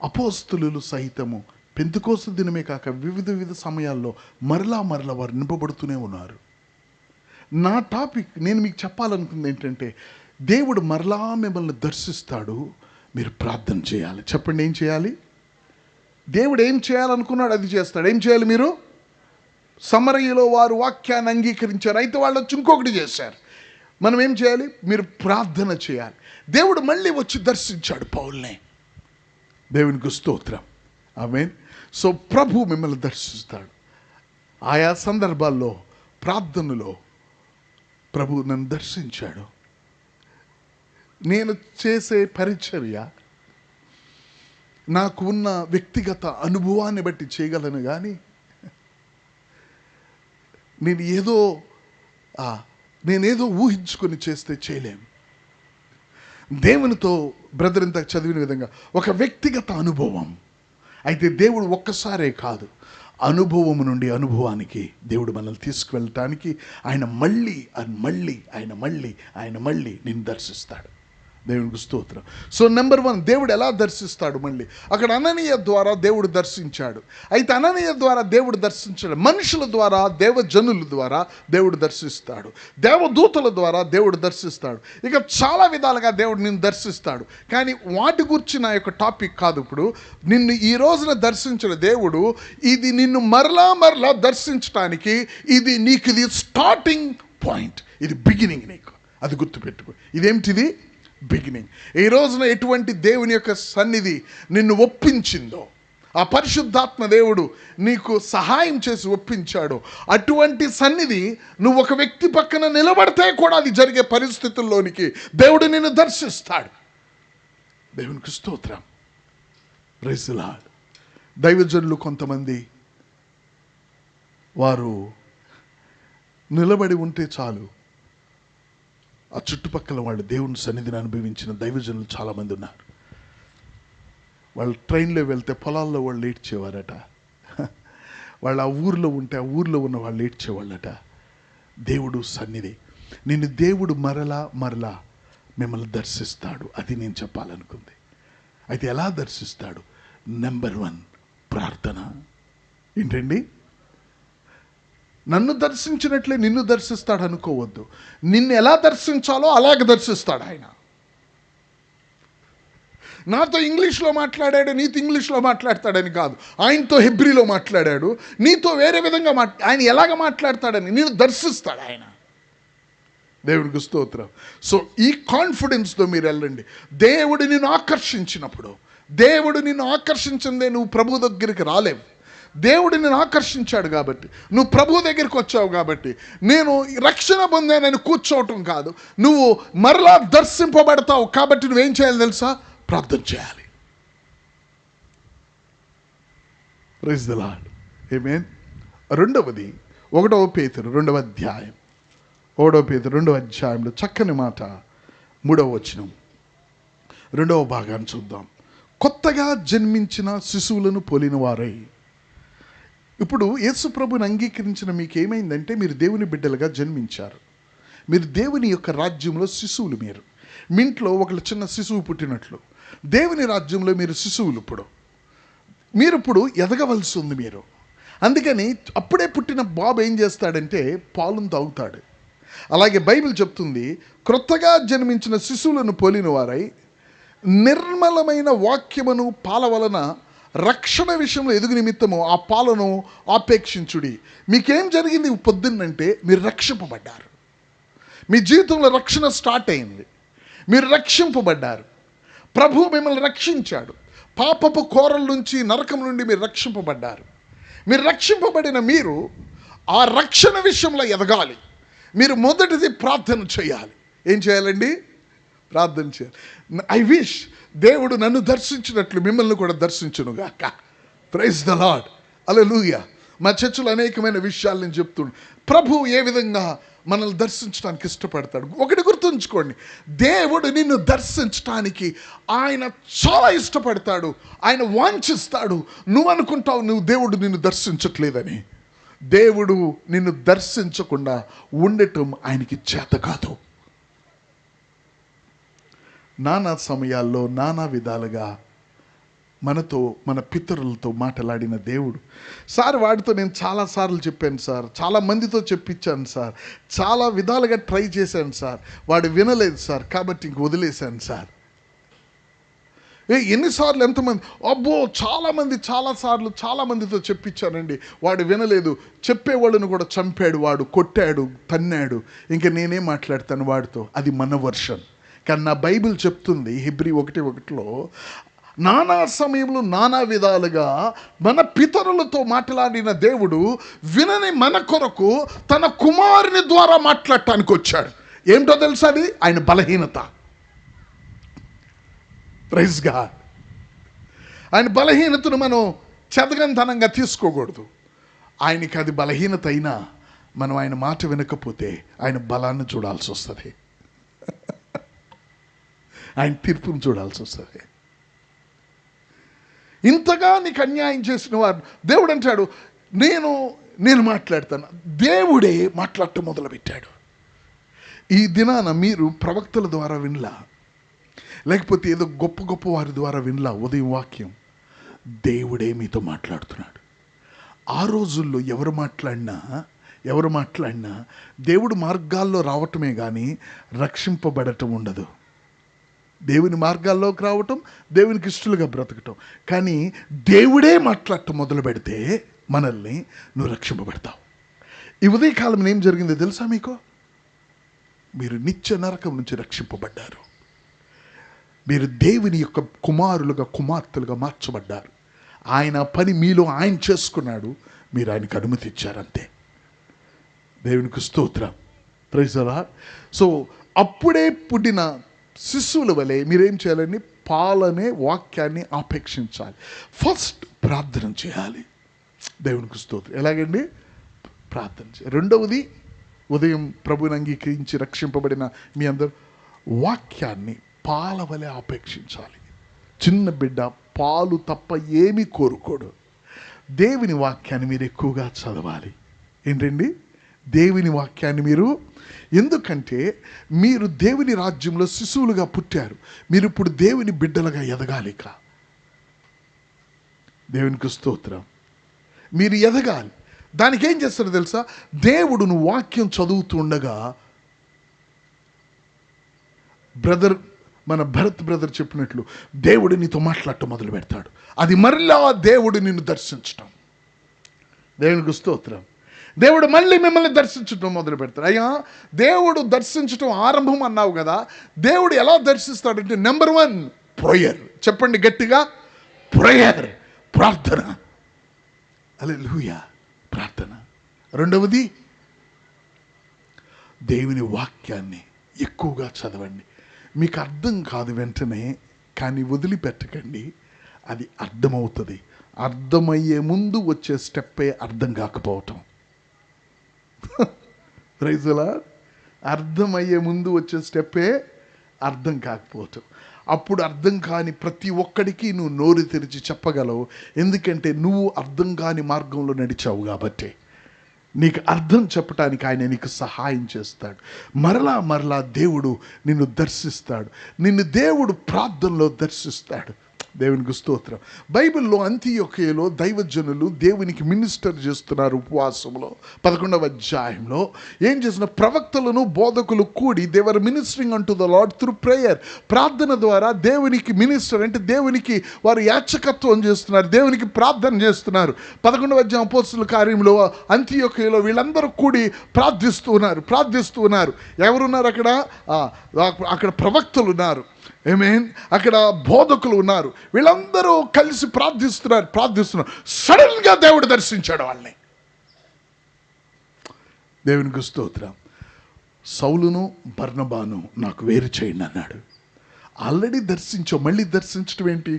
అపోస్తలులు సహితము పెంతెకోస్తు దినమే కాక వివిధ సమయాల్లో మరలా వారు నింపబడుతూనే ఉన్నారు. నా టాపిక్ నేను మీకు చెప్పాలనుకుంది ఏంటంటే, దేవుడు మరలా మిమ్మల్ని దర్శిస్తాడు, మీరు ప్రార్థన చేయాలి. చెప్పండి, ఏం చేయాలి? దేవుడు ఏం చేయాలనుకున్నాడు అది చేస్తాడు. ఏం చేయాలి? మీరు సమరయ్యలో వారు వాక్యాన్ని అంగీకరించారు, అయితే వాళ్ళు వచ్చి ఇంకొకటి చేశారు. మనం ఏం చేయాలి? మీరు ప్రార్థన చేయాలి. దేవుడు మళ్ళీ వచ్చి దర్శించాడు పౌల్ని. దేవునికి స్తోత్రం. ఆమేన్. సో ప్రభు మిమ్మల్ని దర్శిస్తాడు. ఆయా సందర్భాల్లో ప్రార్థనలో ప్రభు నన్ను దర్శించాడు. నేను చేసే పరిచర్య నాకు ఉన్న వ్యక్తిగత అనుభవాన్ని బట్టి చేయగలను, కానీ నేనేదో ఊహించుకొని చేస్తే చేయలేము. దేవునితో బ్రదర్ ఇంత చదివిన విధంగా ఒక వ్యక్తిగత అనుభవం. అయితే దేవుడు ఒక్కసారే కాదు, అనుభవం నుండి అనుభవానికి దేవుడు మనల్ని తీసుకువెళ్ళటానికి ఆయన మళ్ళీ నిన్ను దర్శిస్తాడు. దేవునికి స్తోత్రం. సో నెంబర్ 1, దేవుడు ఎలా దర్శిస్తాడు? మళ్ళీ అక్కడ అననీయ ద్వారా దేవుడు దర్శించాడు. అయితే అననీయ ద్వారా దేవుడు దర్శించాడు, మనుషుల ద్వారా, దేవజనుల ద్వారా దేవుడు దర్శిస్తాడు, దేవదూతల ద్వారా దేవుడు దర్శిస్తాడు. ఇక చాలా విధాలుగా దేవుడు నిన్ను దర్శిస్తాడు. కానీ వాటి గురించి నా యొక్క టాపిక్ కాదు. ఇప్పుడు నిన్ను ఈ రోజున దర్శించిన దేవుడు, ఇది నిన్ను మరలా దర్శించడానికి ఇది స్టార్టింగ్ పాయింట్, ఇది బిగినింగ్. నీకు అది గుర్తుపెట్టుకో. ఇదేమిటిది? బిగినింగ్. ఈ రోజున ఎటువంటి దేవుని యొక్క సన్నిధి నిన్ను ఒప్పించిందో, ఆ పరిశుద్ధాత్మ దేవుడు నీకు సహాయం చేసి ఒప్పించాడో, అటువంటి సన్నిధి నువ్వు ఒక వ్యక్తి పక్కన నిలబడితే కూడా అది జరిగే పరిస్థితుల్లోనికి దేవుడు నిన్ను దర్శిస్తాడు. దేవునికి స్తోత్రం. Praise the Lord. దైవజనులు కొంతమంది వారు నిలబడి ఉంటే చాలు, ఆ చుట్టుపక్కల వాళ్ళు దేవుని సన్నిధిని అనుభవించిన దైవజనులు చాలామంది ఉన్నారు. వాళ్ళు ట్రైన్లో వెళ్తే పొలాల్లో వాళ్ళు ఏడ్చేవారట. వాళ్ళు ఆ ఊరిలో ఉంటే ఆ ఊరిలో ఉన్న వాళ్ళు ఏడ్చేవాళ్ళట. దేవుడు సన్నిధి, నిన్ను దేవుడు మరలా మిమ్మల్ని దర్శిస్తాడు. అది నేను చెప్పాలనుకుంది. అయితే ఎలా దర్శిస్తాడు? నెంబర్ 1, ప్రార్థన. ఏంటండి? నన్ను దర్శించినట్లే నిన్ను దర్శిస్తాడు అనుకోవద్దు. నిన్ను ఎలా దర్శించాలో అలాగే దర్శిస్తాడు ఆయన. నాతో ఇంగ్లీష్లో మాట్లాడాడు, నీతో ఇంగ్లీష్లో మాట్లాడతాడని కాదు. ఆయనతో హెబ్రీలో మాట్లాడాడు, నీతో వేరే విధంగా ఆయన ఎలాగ మాట్లాడతాడని నిన్ను దర్శిస్తాడు ఆయన. దేవుడికి స్తోత్రం. సో ఈ కాన్ఫిడెన్స్తో మీరు వెళ్ళండి. దేవుడు నిన్ను ఆకర్షించినప్పుడు, దేవుడు నిన్ను ఆకర్షించిందే నువ్వు ప్రభు దగ్గరికి రాలేవు. దేవుడు నిన్ను ఆకర్షించాడు కాబట్టి నువ్వు ప్రభు దగ్గరికి వచ్చావు. కాబట్టి నేను రక్షణ పొందానని కూర్చోవటం కాదు, నువ్వు మరలా దర్శింపబడతావు. కాబట్టి నువ్వేం చేయాలి తెలుసా? ప్రార్థన చేయాలి. Praise the Lord. ఆమేన్. రెండవది 1 పేతురు 2వ అధ్యాయం, 1 పేతురు 2వ అధ్యాయంలో చక్కని మాట 3వ వచనం, 2వ భాగాన్ని చూద్దాం. కొత్తగా జన్మించిన శిశువులను పోలిన వారై. ఇప్పుడు యేసు ప్రభుని అంగీకరించిన మీకు ఏమైందంటే, మీరు దేవుని బిడ్డలుగా జన్మించారు. మీరు దేవుని యొక్క రాజ్యంలో శిశువులు. మీ ఇంట్లో ఒక చిన్న శిశువు పుట్టినట్లు దేవుని రాజ్యంలో మీరు శిశువులు. మీరు ఇప్పుడు ఎదగవలసి ఉంది. మీరు అందుకని అప్పుడే పుట్టిన బాబు ఏం చేస్తాడంటే పాలను తాగుతాడు. అలాగే బైబిల్ చెప్తుంది, క్రొత్తగా జన్మించిన శిశువులను పోలిన వారై నిర్మలమైన వాక్యమును పాల వలన రక్షణ విషయంలో ఎదుగు నిమిత్తము ఆ పాలను ఆపేక్షించుడి. మీకేం జరిగింది పొద్దున్నంటే, మీరు రక్షింపబడ్డారు. మీ జీవితంలో రక్షణ స్టార్ట్ అయింది. మీరు రక్షింపబడ్డారు. ప్రభు మిమ్మల్ని రక్షించాడు. పాపపు కోరల నుంచి, నరకం నుండి మీరు రక్షింపబడ్డారు. మీరు రక్షింపబడిన మీరు ఆ రక్షణ విషయంలో ఎదగాలి. మీరు మొదటిది ప్రార్థన చేయాలి. ఏం చేయాలండి? ప్రార్థన చేయాలి. ఐ విష్ దేవుడు నన్ను దర్శించినట్లు మిమ్మల్ని కూడా దర్శించునుగాక. Praise the Lord. హల్లెలూయా. మా చర్చలో అనేకమైన విషయాలు నేను చెప్తున్నాను. ప్రభు ఏ విధంగా మనల్ని దర్శించడానికి ఇష్టపడతాడు. ఒకటి గుర్తుంచుకోండి, దేవుడు నిన్ను దర్శించడానికి ఆయన చాలా ఇష్టపడతాడు. ఆయన వాంఛిస్తాడు. నువ్వు అనుకుంటావు నువ్వు దేవుడు నిన్ను దర్శించట్లేదని. దేవుడు నిన్ను దర్శించకుండా ఉండటం ఆయనకి చేత కాదు. నానా సమయాల్లో నానా విధాలుగా మనతో, మన పితరులతో మాట్లాడిన దేవుడు. సార్ వాడితో నేను చాలాసార్లు చెప్పాను సార్, చాలా మందితో చెప్పించాను సార్, చాలా విధాలుగా ట్రై చేశాను సార్, వాడు వినలేదు సార్, కాబట్టి ఇంక వదిలేశాను సార్. ఎన్నిసార్లు ఎంతమంది, అబ్బో చాలామంది చాలాసార్లు చాలామందితో చెప్పించానండి, వాడు వినలేదు, చెప్పేవాళ్ళను కూడా చంపాడు, వాడు కొట్టాడు, తన్నాడు, ఇంకా నేనేం మాట్లాడతాను వాడితో. అది మన వర్షన్. కానీ నా బైబిల్ చెప్తుంది హెబ్రీ 1:1 నానా సమయంలో నానా విధాలుగా మన పితరులతో మాట్లాడిన దేవుడు వినని మన కొరకు తన కుమారుని ద్వారా మాట్లాడటానికి వచ్చాడు. ఏమిటో తెలుసా? అది ఆయన బలహీనత. Praise God. ఆయన బలహీనతను మనం చెదగంతనంగా తీసుకోకూడదు. ఆయనకి అది బలహీనత అయినా మనం ఆయన మాట వినకపోతే ఆయన బలాన్ని చూడాల్సి వస్తుంది, ఆయన తీర్పును చూడాల్సి వస్తుంది. ఇంతగా నీకు అన్యాయం చేసిన వారు దేవుడు అంటాడు, నేను మాట్లాడతాను. దేవుడే మాట్లాడటం మొదలుపెట్టాడు. ఈ దినాన మీరు ప్రవక్తల ద్వారా వినలా, లేకపోతే ఏదో గొప్ప గొప్ప వారి ద్వారా వినలా ఉదయం వాక్యం. దేవుడే మీతో మాట్లాడుతున్నాడు. ఆ రోజుల్లో ఎవరు మాట్లాడినా దేవుడు మార్గాల్లో రావటమే కానీ రక్షింపబడటం ఉండదు. దేవుని మార్గాల్లోకి రావటం, దేవునికి ఇష్టలుగా బ్రతకటం. కానీ దేవుడే మాట్లాడటం మొదలు పెడితే మనల్ని నువ్వు రక్షింపబడతావు. ఈ ఉదయకాలం ఏం జరిగిందో తెలుసా మీకు? మీరు నిత్య నరకం నుంచి రక్షింపబడ్డారు. మీరు దేవుని యొక్క కుమారులుగా కుమార్తెలుగా మార్చబడ్డారు. ఆయన పని మీలో ఆయన చేసుకున్నాడు, మీరు ఆయనకు అనుమతి ఇచ్చారంతే. దేవునికి స్తోత్రం. Praise the Lord. సో అప్పుడే పుట్టిన శిశువుల వలె మీరేం చేయాలండి? పాలనే వాక్యాన్ని ఆపేక్షించాలి. ఫస్ట్ ప్రార్థన చేయాలి. దేవునికి స్తోత్రం. ఎలాగండి? ప్రార్థన చేయాలి. రెండవది, ఉదయం ప్రభుని అంగీకరించి రక్షింపబడిన మీ అందరూ వాక్యాన్ని పాల వలె ఆపేక్షించాలి. చిన్న బిడ్డ పాలు తప్ప ఏమీ కోరుకోడు. దేవుని వాక్యాన్ని మీరు ఎక్కువగా చదవాలి. ఏంటండి? దేవుని వాక్యాన్ని మీరు, ఎందుకంటే మీరు దేవుని రాజ్యంలో శిశువులుగా పుట్టారు. మీరు ఇప్పుడు దేవుని బిడ్డలుగా ఎదగాలిక. దేవునికి స్తోత్రం. మీరు ఎదగాలి. దానికి ఏం చేస్తారో తెలుసా? దేవుడు నువ్వు వాక్యం చదువుతూ ఉండగా, మన భరత్ బ్రదర్ చెప్పినట్లు దేవుడు నీతో మాట్లాడటం మొదలు పెడతాడు. అది మరలా దేవుడు నిన్ను దర్శించటం. దేవునికి స్తోత్రం. దేవుడు మళ్ళీ మిమ్మల్ని దర్శించటం మొదలు పెడతాడు. అయ్యా, దేవుడు దర్శించటం ఆరంభం అన్నావు కదా, దేవుడు ఎలా దర్శిస్తాడంటే నెంబర్ 1 ప్రేయర్. చెప్పండి గట్టిగా, ప్రేయర్, ప్రార్థన. హల్లెలూయా, ప్రార్థన. రెండవది, దేవుని వాక్యాన్ని ఎక్కువగా చదవండి. మీకు అర్థం కాదు వెంటనే, కానీ వదిలిపెట్టకండి, అది అర్థమవుతుంది. అర్థమయ్యే ముందు వచ్చే స్టెప్పే అర్థం కాకపోవటం. Praise the lord. అర్థమయ్యే ముందు వచ్చే స్టెప్పే అర్థం కాకపోవటం. అప్పుడు అర్థం కాని ప్రతి ఒక్కడికి నువ్వు నోరు తెరిచి చెప్పగలవు. ఎందుకంటే నువ్వు అర్థం కాని మార్గంలో నడిచావు కాబట్టి. నీకు అర్థం చెప్పటానికి ఆయన నీకు సహాయం చేస్తాడు. మరలా దేవుడు నిన్ను దర్శిస్తాడు. నిన్ను దేవుడు ప్రార్థనలో దర్శిస్తాడు. దేవునికి స్తోత్రం. బైబిల్లో అంతియోకియలో దైవజనులు దేవునికి మినిస్టర్ చేస్తున్నారు. ఉపవాసంలో 11వ అధ్యాయంలో ఏం చేసిన, ప్రవక్తలను బోధకులు కూడి they were ministering unto the lord through prayer. ప్రార్థన ద్వారా దేవునికి మినిస్టర్ అంటే దేవునికి వారు యాచకత్వం చేస్తున్నారు, దేవునికి ప్రార్థన చేస్తున్నారు. 11వ అధ్యాయం అపోస్తలుల కార్యంలో అంతియోకియలో వీళ్ళందరూ కూడి ప్రార్థిస్తూ ఉన్నారు. ఎవరున్నారు అక్కడ? అక్కడ ప్రవక్తలు ఉన్నారు. ఆమేన్. అక్కడ బోధకులు ఉన్నారు. వీళ్ళందరూ కలిసి ప్రార్థిస్తున్నారు. సడన్ గా దేవుడు దర్శించాడు వాళ్ళని. దేవునికి స్తోత్రం. సౌలును బర్నబాను నాకు వేరు చేయండి అన్నాడు. ఆల్రెడీ దర్శించావు, మళ్ళీ దర్శించడం ఏంటి?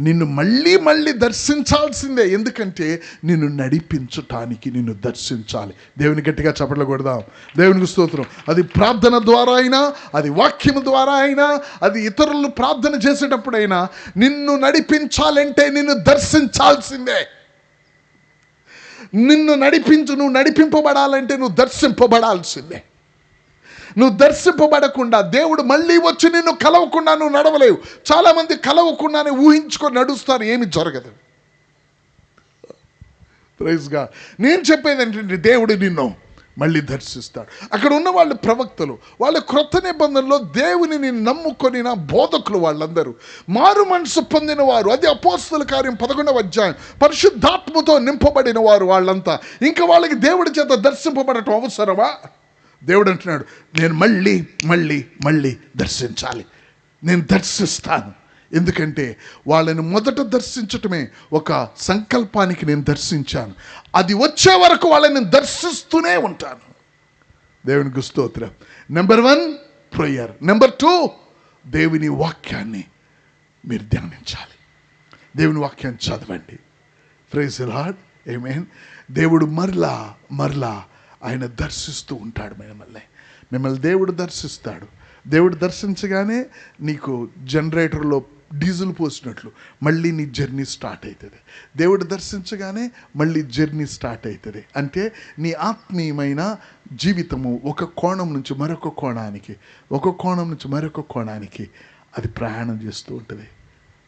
నిన్ను మళ్ళీ దర్శించాల్సిందే. ఎందుకంటే నిన్ను నడిపించటానికి నిన్ను దర్శించాలి. దేవుని గట్టిగా చప్పట్లు కొడదాం. దేవునికి స్తోత్రం. అది ప్రార్థన ద్వారా అయినా, అది వాక్యము ద్వారా అయినా, అది ఇతరులు ప్రార్థన చేసేటప్పుడైనా నిన్ను నడిపించాలంటే నిన్ను దర్శించాల్సిందే. నువ్వు నడిపింపబడాలంటే నువ్వు దర్శింపబడాల్సిందే. నువ్వు దర్శింపబడకుండా దేవుడు మళ్ళీ వచ్చి నిన్ను కలవకుండా నువ్వు నడవలేవు. చాలామంది కలవకుండానే ఊహించుకొని నడుస్తారు, ఏమి జరగదు. Praise God. నేను చెప్పేది ఏంటంటే దేవుడు నిన్ను మళ్ళీ దర్శిస్తాడు. అక్కడ ఉన్న వాళ్ళు ప్రవక్తలు, వాళ్ళ క్రొత్త నిబంధనలో దేవునిని నమ్ముకొని బోధకులు, వాళ్ళందరూ మారు మనసు పొందిన వారు. అది అపోస్తలుల కార్యం 11వ అధ్యాయం. పరిశుద్ధాత్మతో నింపబడిన వారు వాళ్ళంతా. ఇంకా వాళ్ళకి దేవుడి చేత దర్శింపబడటం అవసరమా? దేవుడు అంటున్నాడు, నేను మళ్ళీ దర్శించాలి. నేను దర్శిస్తాను. ఎందుకంటే వాళ్ళని మొదట దర్శించటమే ఒక సంకల్పానికి నేను దర్శించాను. అది వచ్చే వరకు వాళ్ళని దర్శిస్తూనే ఉంటాను. దేవునికి స్తోత్రం. Number 1 prayer. నెంబర్ 2 దేవుని వాక్యాన్ని మీరు ధ్యానించాలి. దేవుని వాక్యాన్ని చదవండి. Praise the Lord. ఆమేన్. దేవుడు మరలా ఆయన దర్శిస్తూ ఉంటాడు మిమ్మల్ని దేవుడు దర్శిస్తాడు. దేవుడు దర్శించగానే నీకు జనరేటర్లో డీజిల్ పోసినట్లు మళ్ళీ నీ జర్నీ స్టార్ట్ అవుతుంది. దేవుడు దర్శించగానే మళ్ళీ జర్నీ స్టార్ట్ అవుతుంది. అంటే నీ ఆత్మీయమైన జీవితము ఒక కోణం నుంచి మరొక కోణానికి, ఒక కోణం నుంచి మరొక కోణానికి అది ప్రయాణం చేస్తూ ఉంటుంది.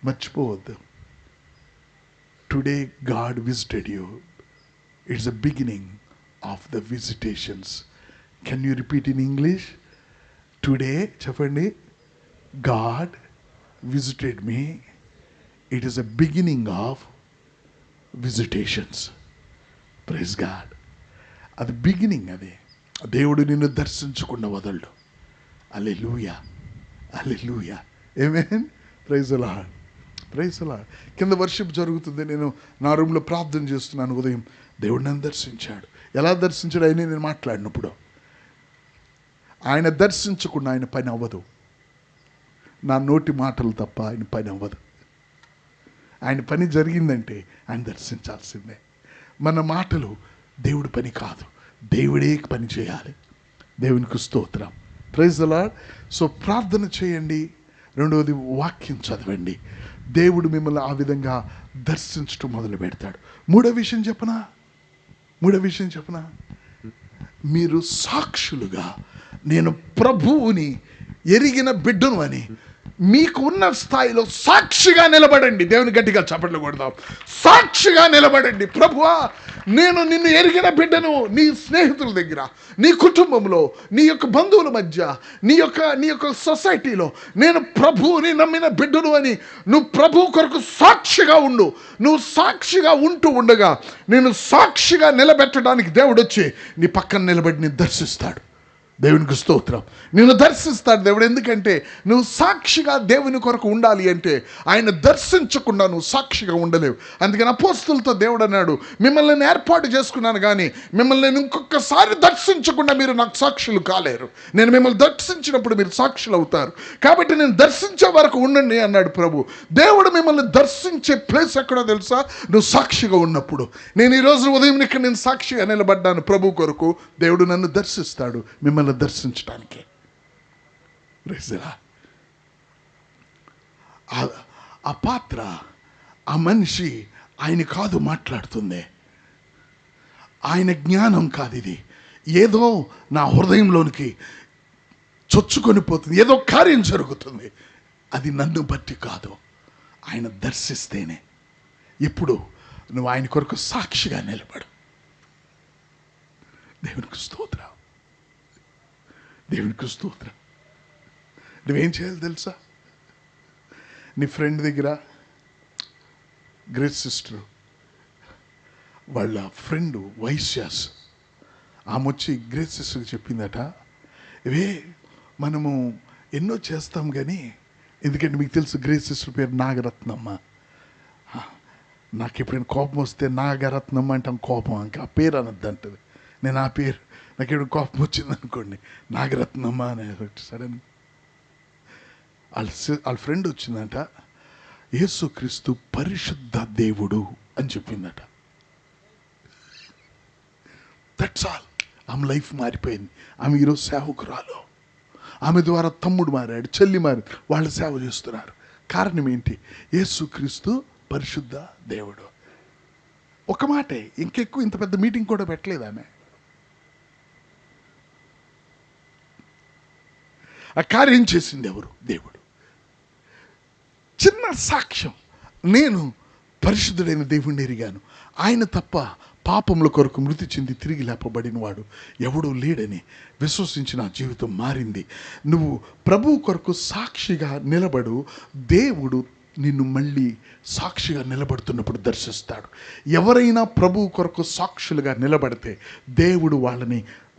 మర్చిపోవద్దు. Today God visited you. It's the beginning of the visitations. Can you repeat in English? Today చెప్పండి. God visited me. It is a beginning of visitations. Praise God. అది బిగినింగ్. అది దేవుడు నిన్ను దర్శించకుండా వదలడు. హల్లెలూయా, హల్లెలూయా, ఆమేన్. Praise the Lord, praise the Lord. కింద వర్షిప్ జరుగుతుంది. నేను నా రూమ్లో ప్రార్థన చేస్తున్నాను. ఉదయం దేవుడు నన్ను దర్శించాడు. ఎలా దర్శించాడు అని నేను మాట్లాడినప్పుడు, ఆయన దర్శించకుండా ఆయన పని అవ్వదు. నా నోటి మాటలు తప్ప ఆయన పని అవ్వదు. ఆయన పని జరిగిందంటే ఆయన దర్శించాల్సిందే. మన మాటలు దేవుడి పని కాదు, దేవుడే పని చేయాలి. దేవునికి స్తోత్రం. Praise the Lord. సో ప్రార్థన చేయండి. రెండవది వాక్యం చదవండి. దేవుడు మిమ్మల్ని ఆ విధంగా దర్శించడం మొదలు పెడతాడు. మూడో విషయం చెప్పనా, మీరు సాక్షులుగా నేను ప్రభువుని ఎరిగిన బిడ్డను అని మీకు ఉన్న స్థాయిలో సాక్షిగా నిలబడండి. దేవుని గట్టిగా చప్పట్లు కొడదాం. సాక్షిగా నిలబడండి. ప్రభువా, నేను నిన్ను ఎరిగిన బిడ్డను. నీ స్నేహితుల దగ్గర, నీ కుటుంబంలో, నీ యొక్క బంధువుల మధ్య, నీ యొక్క సొసైటీలో నేను ప్రభువుని నమ్మిన బిడ్డను అని నువ్వు ప్రభు కొరకు సాక్షిగా ఉండు. నువ్వు సాక్షిగా ఉంటూ ఉండగా నేను సాక్షిగా నిలబెట్టడానికి దేవుడు వచ్చి నీ పక్కన నిలబడి నేను దర్శిస్తాడు. దేవునికి స్తోత్రం. నిన్ను దర్శిస్తాడు దేవుడు. ఎందుకంటే నువ్వు సాక్షిగా దేవుని కొరకు ఉండాలి అంటే ఆయన దర్శించకుండా నువ్వు సాక్షిగా ఉండలేవు. అందుకని అపోస్తులతో దేవుడు అన్నాడు, మిమ్మల్ని నేను ఏర్పాటు చేసుకున్నాను కానీ మిమ్మల్ని నేను ఇంకొకసారి దర్శించకుండా మీరు నాకు సాక్షులు కాలేరు. నేను మిమ్మల్ని దర్శించినప్పుడు మీరు సాక్షులు అవుతారు. కాబట్టి నేను దర్శించే వరకు ఉండండి అన్నాడు ప్రభు. దేవుడు మిమ్మల్ని దర్శించే ప్లేస్ ఎక్కడో తెలుసా? నువ్వు సాక్షిగా ఉన్నప్పుడు. నేను ఈరోజు ఉదయం ఇక్కడ నేను సాక్షిగా నిలబడ్డాను ప్రభు కొరకు. దేవుడు నన్ను దర్శిస్తాడు మిమ్మల్ని దర్శించడానికి. ఆ పాత్ర, ఆ మనిషి ఆయన కాదు మాట్లాడుతుంది. ఆయన జ్ఞానం కాదు ఇది. ఏదో నా హృదయంలోనికి చొచ్చుకొని పోతుంది, ఏదో కార్యం జరుగుతుంది. అది నన్ను బట్టి కాదు, ఆయన దర్శిస్తేనే. ఇప్పుడు నువ్వు ఆయన కొరకు సాక్షిగా నిలబడు. దేవునికి స్తోత్రం, దేవునికి స్తోత్రం. నువ్వేం చేయాలి తెలుసా? నీ ఫ్రెండ్ దగ్గర, గ్రేట్ సిస్టర్ వాళ్ళ ఫ్రెండ్ వైశ్యాస్, ఆమె వచ్చి గ్రేట్ సిస్టర్కి చెప్పిందట, ఇవే మనము ఎన్నో చేస్తాం కానీ, ఎందుకంటే మీకు తెలుసు గ్రేట్ సిస్టర్ పేరు నాగరత్నమ్మ. నాకు ఎప్పుడైనా కోపం వస్తే నాగరత్నమ్మ అంటాం, కోపం ఇంకా ఆ పేరు అనద్దు అంటది. నేను ఆ పేరు నాకు ఎప్పుడు కోపం వచ్చింది అనుకోండి, నాగరత్నమ్మ అనే సడన్ వాళ్ళ ఫ్రెండ్ వచ్చిందంట, యేసుక్రీస్తు పరిశుద్ధ దేవుడు అని చెప్పిందట. That's all. ఆమె లైఫ్ మారిపోయింది. ఆమె ఈరోజు సేవకురాలు. ఆమె ద్వారా తమ్ముడు మారాడు, చెల్లి మారాడు, వాళ్ళు సేవ చేస్తున్నారు. కారణం ఏంటి? యేసుక్రీస్తు పరిశుద్ధ దేవుడు. ఒక మాటే, ఇంకెక్కువ ఇంత పెద్ద మీటింగ్ కూడా పెట్టలేదు ఆమె. ఆ కార్యం చేసింది ఎవరు? దేవుడు. చిన్న సాక్ష్యం, నేను పరిశుద్ధుడైన దేవుణ్ణి ఎరిగాను, ఆయన తప్ప పాపముల కొరకు మృతి చెంది తిరిగి లేపబడిన వాడు ఎవడూ లేడని విశ్వసించి నా జీవితం మారింది. నువ్వు ప్రభు కొరకు సాక్షిగా నిలబడు. దేవుడు నిన్ను మళ్ళీ సాక్షిగా నిలబడుతున్నప్పుడు దర్శిస్తాడు. ఎవరైనా ప్రభు కొరకు సాక్షులుగా నిలబడితే దేవుడు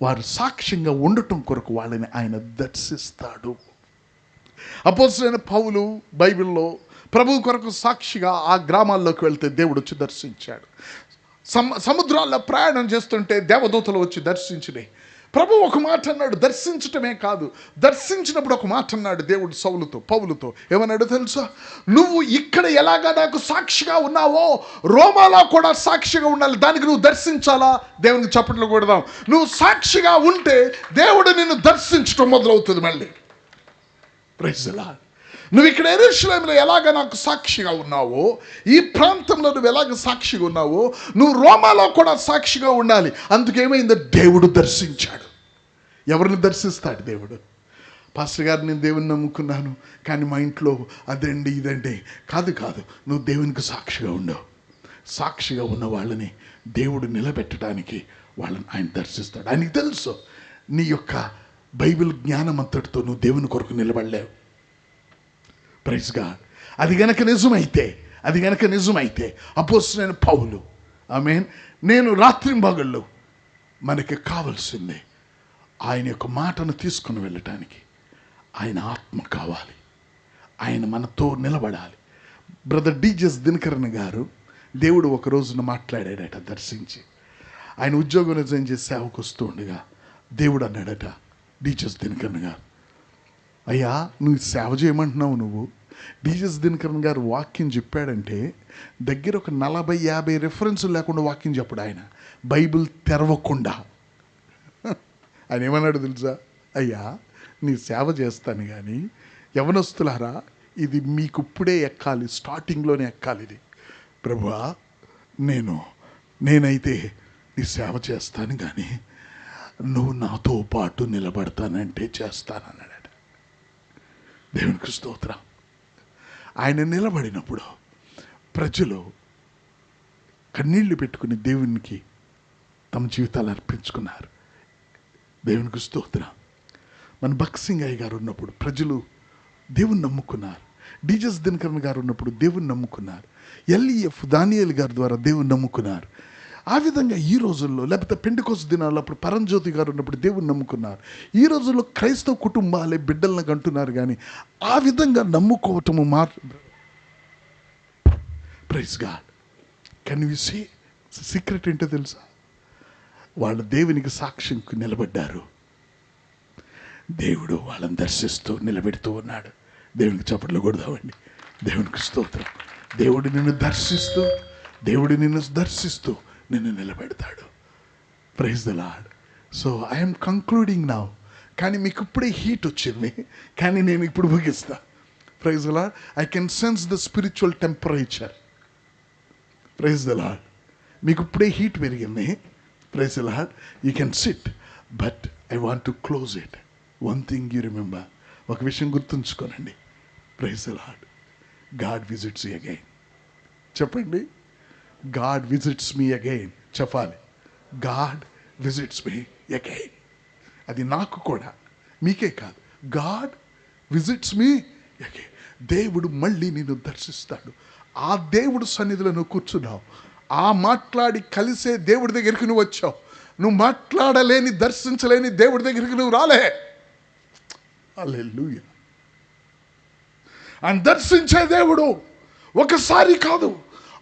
వారు సాక్ష్యంగా ఉండటం కొరకు వాళ్ళని ఆయన దర్శిస్తాడు. అపోస్తలుడైన పౌలు బైబిల్లో ప్రభు కొరకు సాక్షిగా ఆ గ్రామాల్లోకి వెళ్తే దేవుడు వచ్చి దర్శించాడు. సముద్రాల్లో ప్రయాణం చేస్తుంటే దేవదూతలు వచ్చి దర్శించినాయి. ప్రభు ఒక మాట అన్నాడు, దర్శించటమే కాదు, దర్శించినప్పుడు ఒక మాట అన్నాడు దేవుడు సౌలుతో, పౌలుతో. ఏమన్నాడు తెలుసా? నువ్వు ఇక్కడ ఎలాగా నాకు సాక్షిగా ఉన్నావో రోమాలో కూడా సాక్షిగా ఉండాలి. దానికి నువ్వు దర్శించాలా? దేవునికి చప్పట్లు కొడదాం. నువ్వు సాక్షిగా ఉంటే దేవుడు నిన్ను దర్శించటం మొదలవుతుంది మళ్ళీ. Praise the Lord. నువ్వు ఇక్కడ యెరూషలేములో ఎలాగ నాకు సాక్షిగా ఉన్నావో, ఈ ప్రాంతంలో నువ్వు ఎలాగ సాక్షిగా ఉన్నావో, నువ్వు రోమాలో కూడా సాక్షిగా ఉండాలి. అందుకేమైందో దేవుడు దర్శించాడు. ఎవరిని దర్శిస్తాడు దేవుడు? పాస్టర్ గారు, నేను దేవుని నమ్ముకున్నాను కానీ మా ఇంట్లో అదండి ఇదండి. కాదు, నువ్వు దేవునికి సాక్షిగా ఉండవు. సాక్షిగా ఉన్న వాళ్ళని దేవుడు నిలబెట్టడానికి వాళ్ళని ఆయన దర్శిస్తాడు. ఆయనకి తెలుసు నీ యొక్క బైబిల్ జ్ఞానం అంతటితో నువ్వు దేవుని కొరకు నిలబడలేవు. Praise God. అది గనక నిజమైతే అపోస్తలుడైన పౌలు, ఆమేన్, నేను రాత్రింబగళ్ళు మనకి కావాల్సిందే ఆయన యొక్క మాటను తీసుకుని వెళ్ళటానికి ఆయన ఆత్మ కావాలి. ఆయన మనతో నిలబడాలి. బ్రదర్ డిజెస్ దినకరన్ గారు దేవుడు ఒక రోజున మాట్లాడాడట దర్శించి. ఆయన ఉద్యోగం రిజైన్ చేసి సేవకు వస్తూ ఉండగా దేవుడు అన్నాడట డిజెస్ దినకరన్ గారు, అయ్యా నువ్వు సేవ చేయమంటున్నావు. నువ్వు డిజెస్ దినకరన్ గారు వాక్యం చెప్పాడంటే దగ్గర ఒక 40-50 రెఫరెన్సులు లేకుండా వాక్యం చెప్పాడు ఆయన, బైబిల్ తెరవకుండా. ఆయన ఏమన్నాడు తెలుసా? అయ్యా నీ సేవ చేస్తాను కానీ యవనస్తులారా, ఇది మీకు ఇప్పుడే ఎక్కాలి, స్టార్టింగ్లోనే ఎక్కాలి ఇది. ప్రభువా, నేనైతే నీ సేవ చేస్తాను కానీ నువ్వు నాతో పాటు నిలబడతానంటే చేస్తానన్నాడట. దేవునికి స్తోత్రం. ఆయన నిలబడినప్పుడు ప్రజలు కన్నీళ్లు పెట్టుకుని దేవునికి తమ జీవితాలు అర్పించుకున్నారు. దేవునికి స్తోత్రం. మన భక్సింగయ్య గారు ఉన్నప్పుడు ప్రజలు దేవుని నమ్ముకున్నారు. డిజెస్ దినకరన్ గారు ఉన్నప్పుడు దేవుని నమ్ముకున్నారు. ఎల్ఈఎఫ్ దానియేలు గారి ద్వారా దేవుని నమ్ముకున్నారు. ఆ విధంగా ఈ రోజుల్లో, లేకపోతే పెంటెకోస్తు దినాల్లో అప్పుడు పరంజ్యోతి గారు ఉన్నప్పుడు దేవుని నమ్ముకున్నారు. ఈ రోజుల్లో క్రైస్తవ కుటుంబాలే బిడ్డలను కంటున్నారు కానీ ఆ విధంగా నమ్ముకోవటము praise God. Can you see secret ఏంటో తెలుసా? వాళ్ళు దేవునికి సాక్ష్యంకు నిలబడ్డారు. దేవుడు వాళ్ళని దర్శిస్తూ నిలబెడుతూ ఉన్నాడు. దేవునికి చప్పట్లు కొడదామండి. దేవునికి స్తోత్రం. దేవుడు నిన్ను దర్శిస్తూ నిన్ను నిలబెడతాడు. Praise the lord. So I'm concluding now. కానీ మీకు ఇప్పుడే హీట్ వచ్చింది కానీ నేను ఇప్పుడు ముగిస్తా. Praise the lord. I can sense the spiritual temperature. Praise the lord. మీకు ఇప్పుడే హీట్ పెరిగింది. Praise the lord. You can sit but I want to close it. One thing you remember. ఒక విషయం గుర్తుంచుకోనండి. Praise the lord. God visits you again. చెప్పండి, God visits మీ again. చెప్పాలి, God visits మీ అగైన్. అది నాకు కూడా, మీకే కాదు. గాడ్ విజిట్స్ మీ అగైన్. దేవుడు మళ్ళీ నిన్ను దర్శిస్తాడు. ఆ దేవుడు సన్నిధిలో నువ్వు కూర్చున్నావు. ఆ మాట్లాడి కలిసే దేవుడి దగ్గరికి నువ్వు వచ్చావు. నువ్వు మాట్లాడలేని, దర్శించలేని దేవుడి దగ్గరికి నువ్వు రాలే. హల్లెలూయా. ఆయన దర్శించే దేవుడు ఒకసారి కాదు.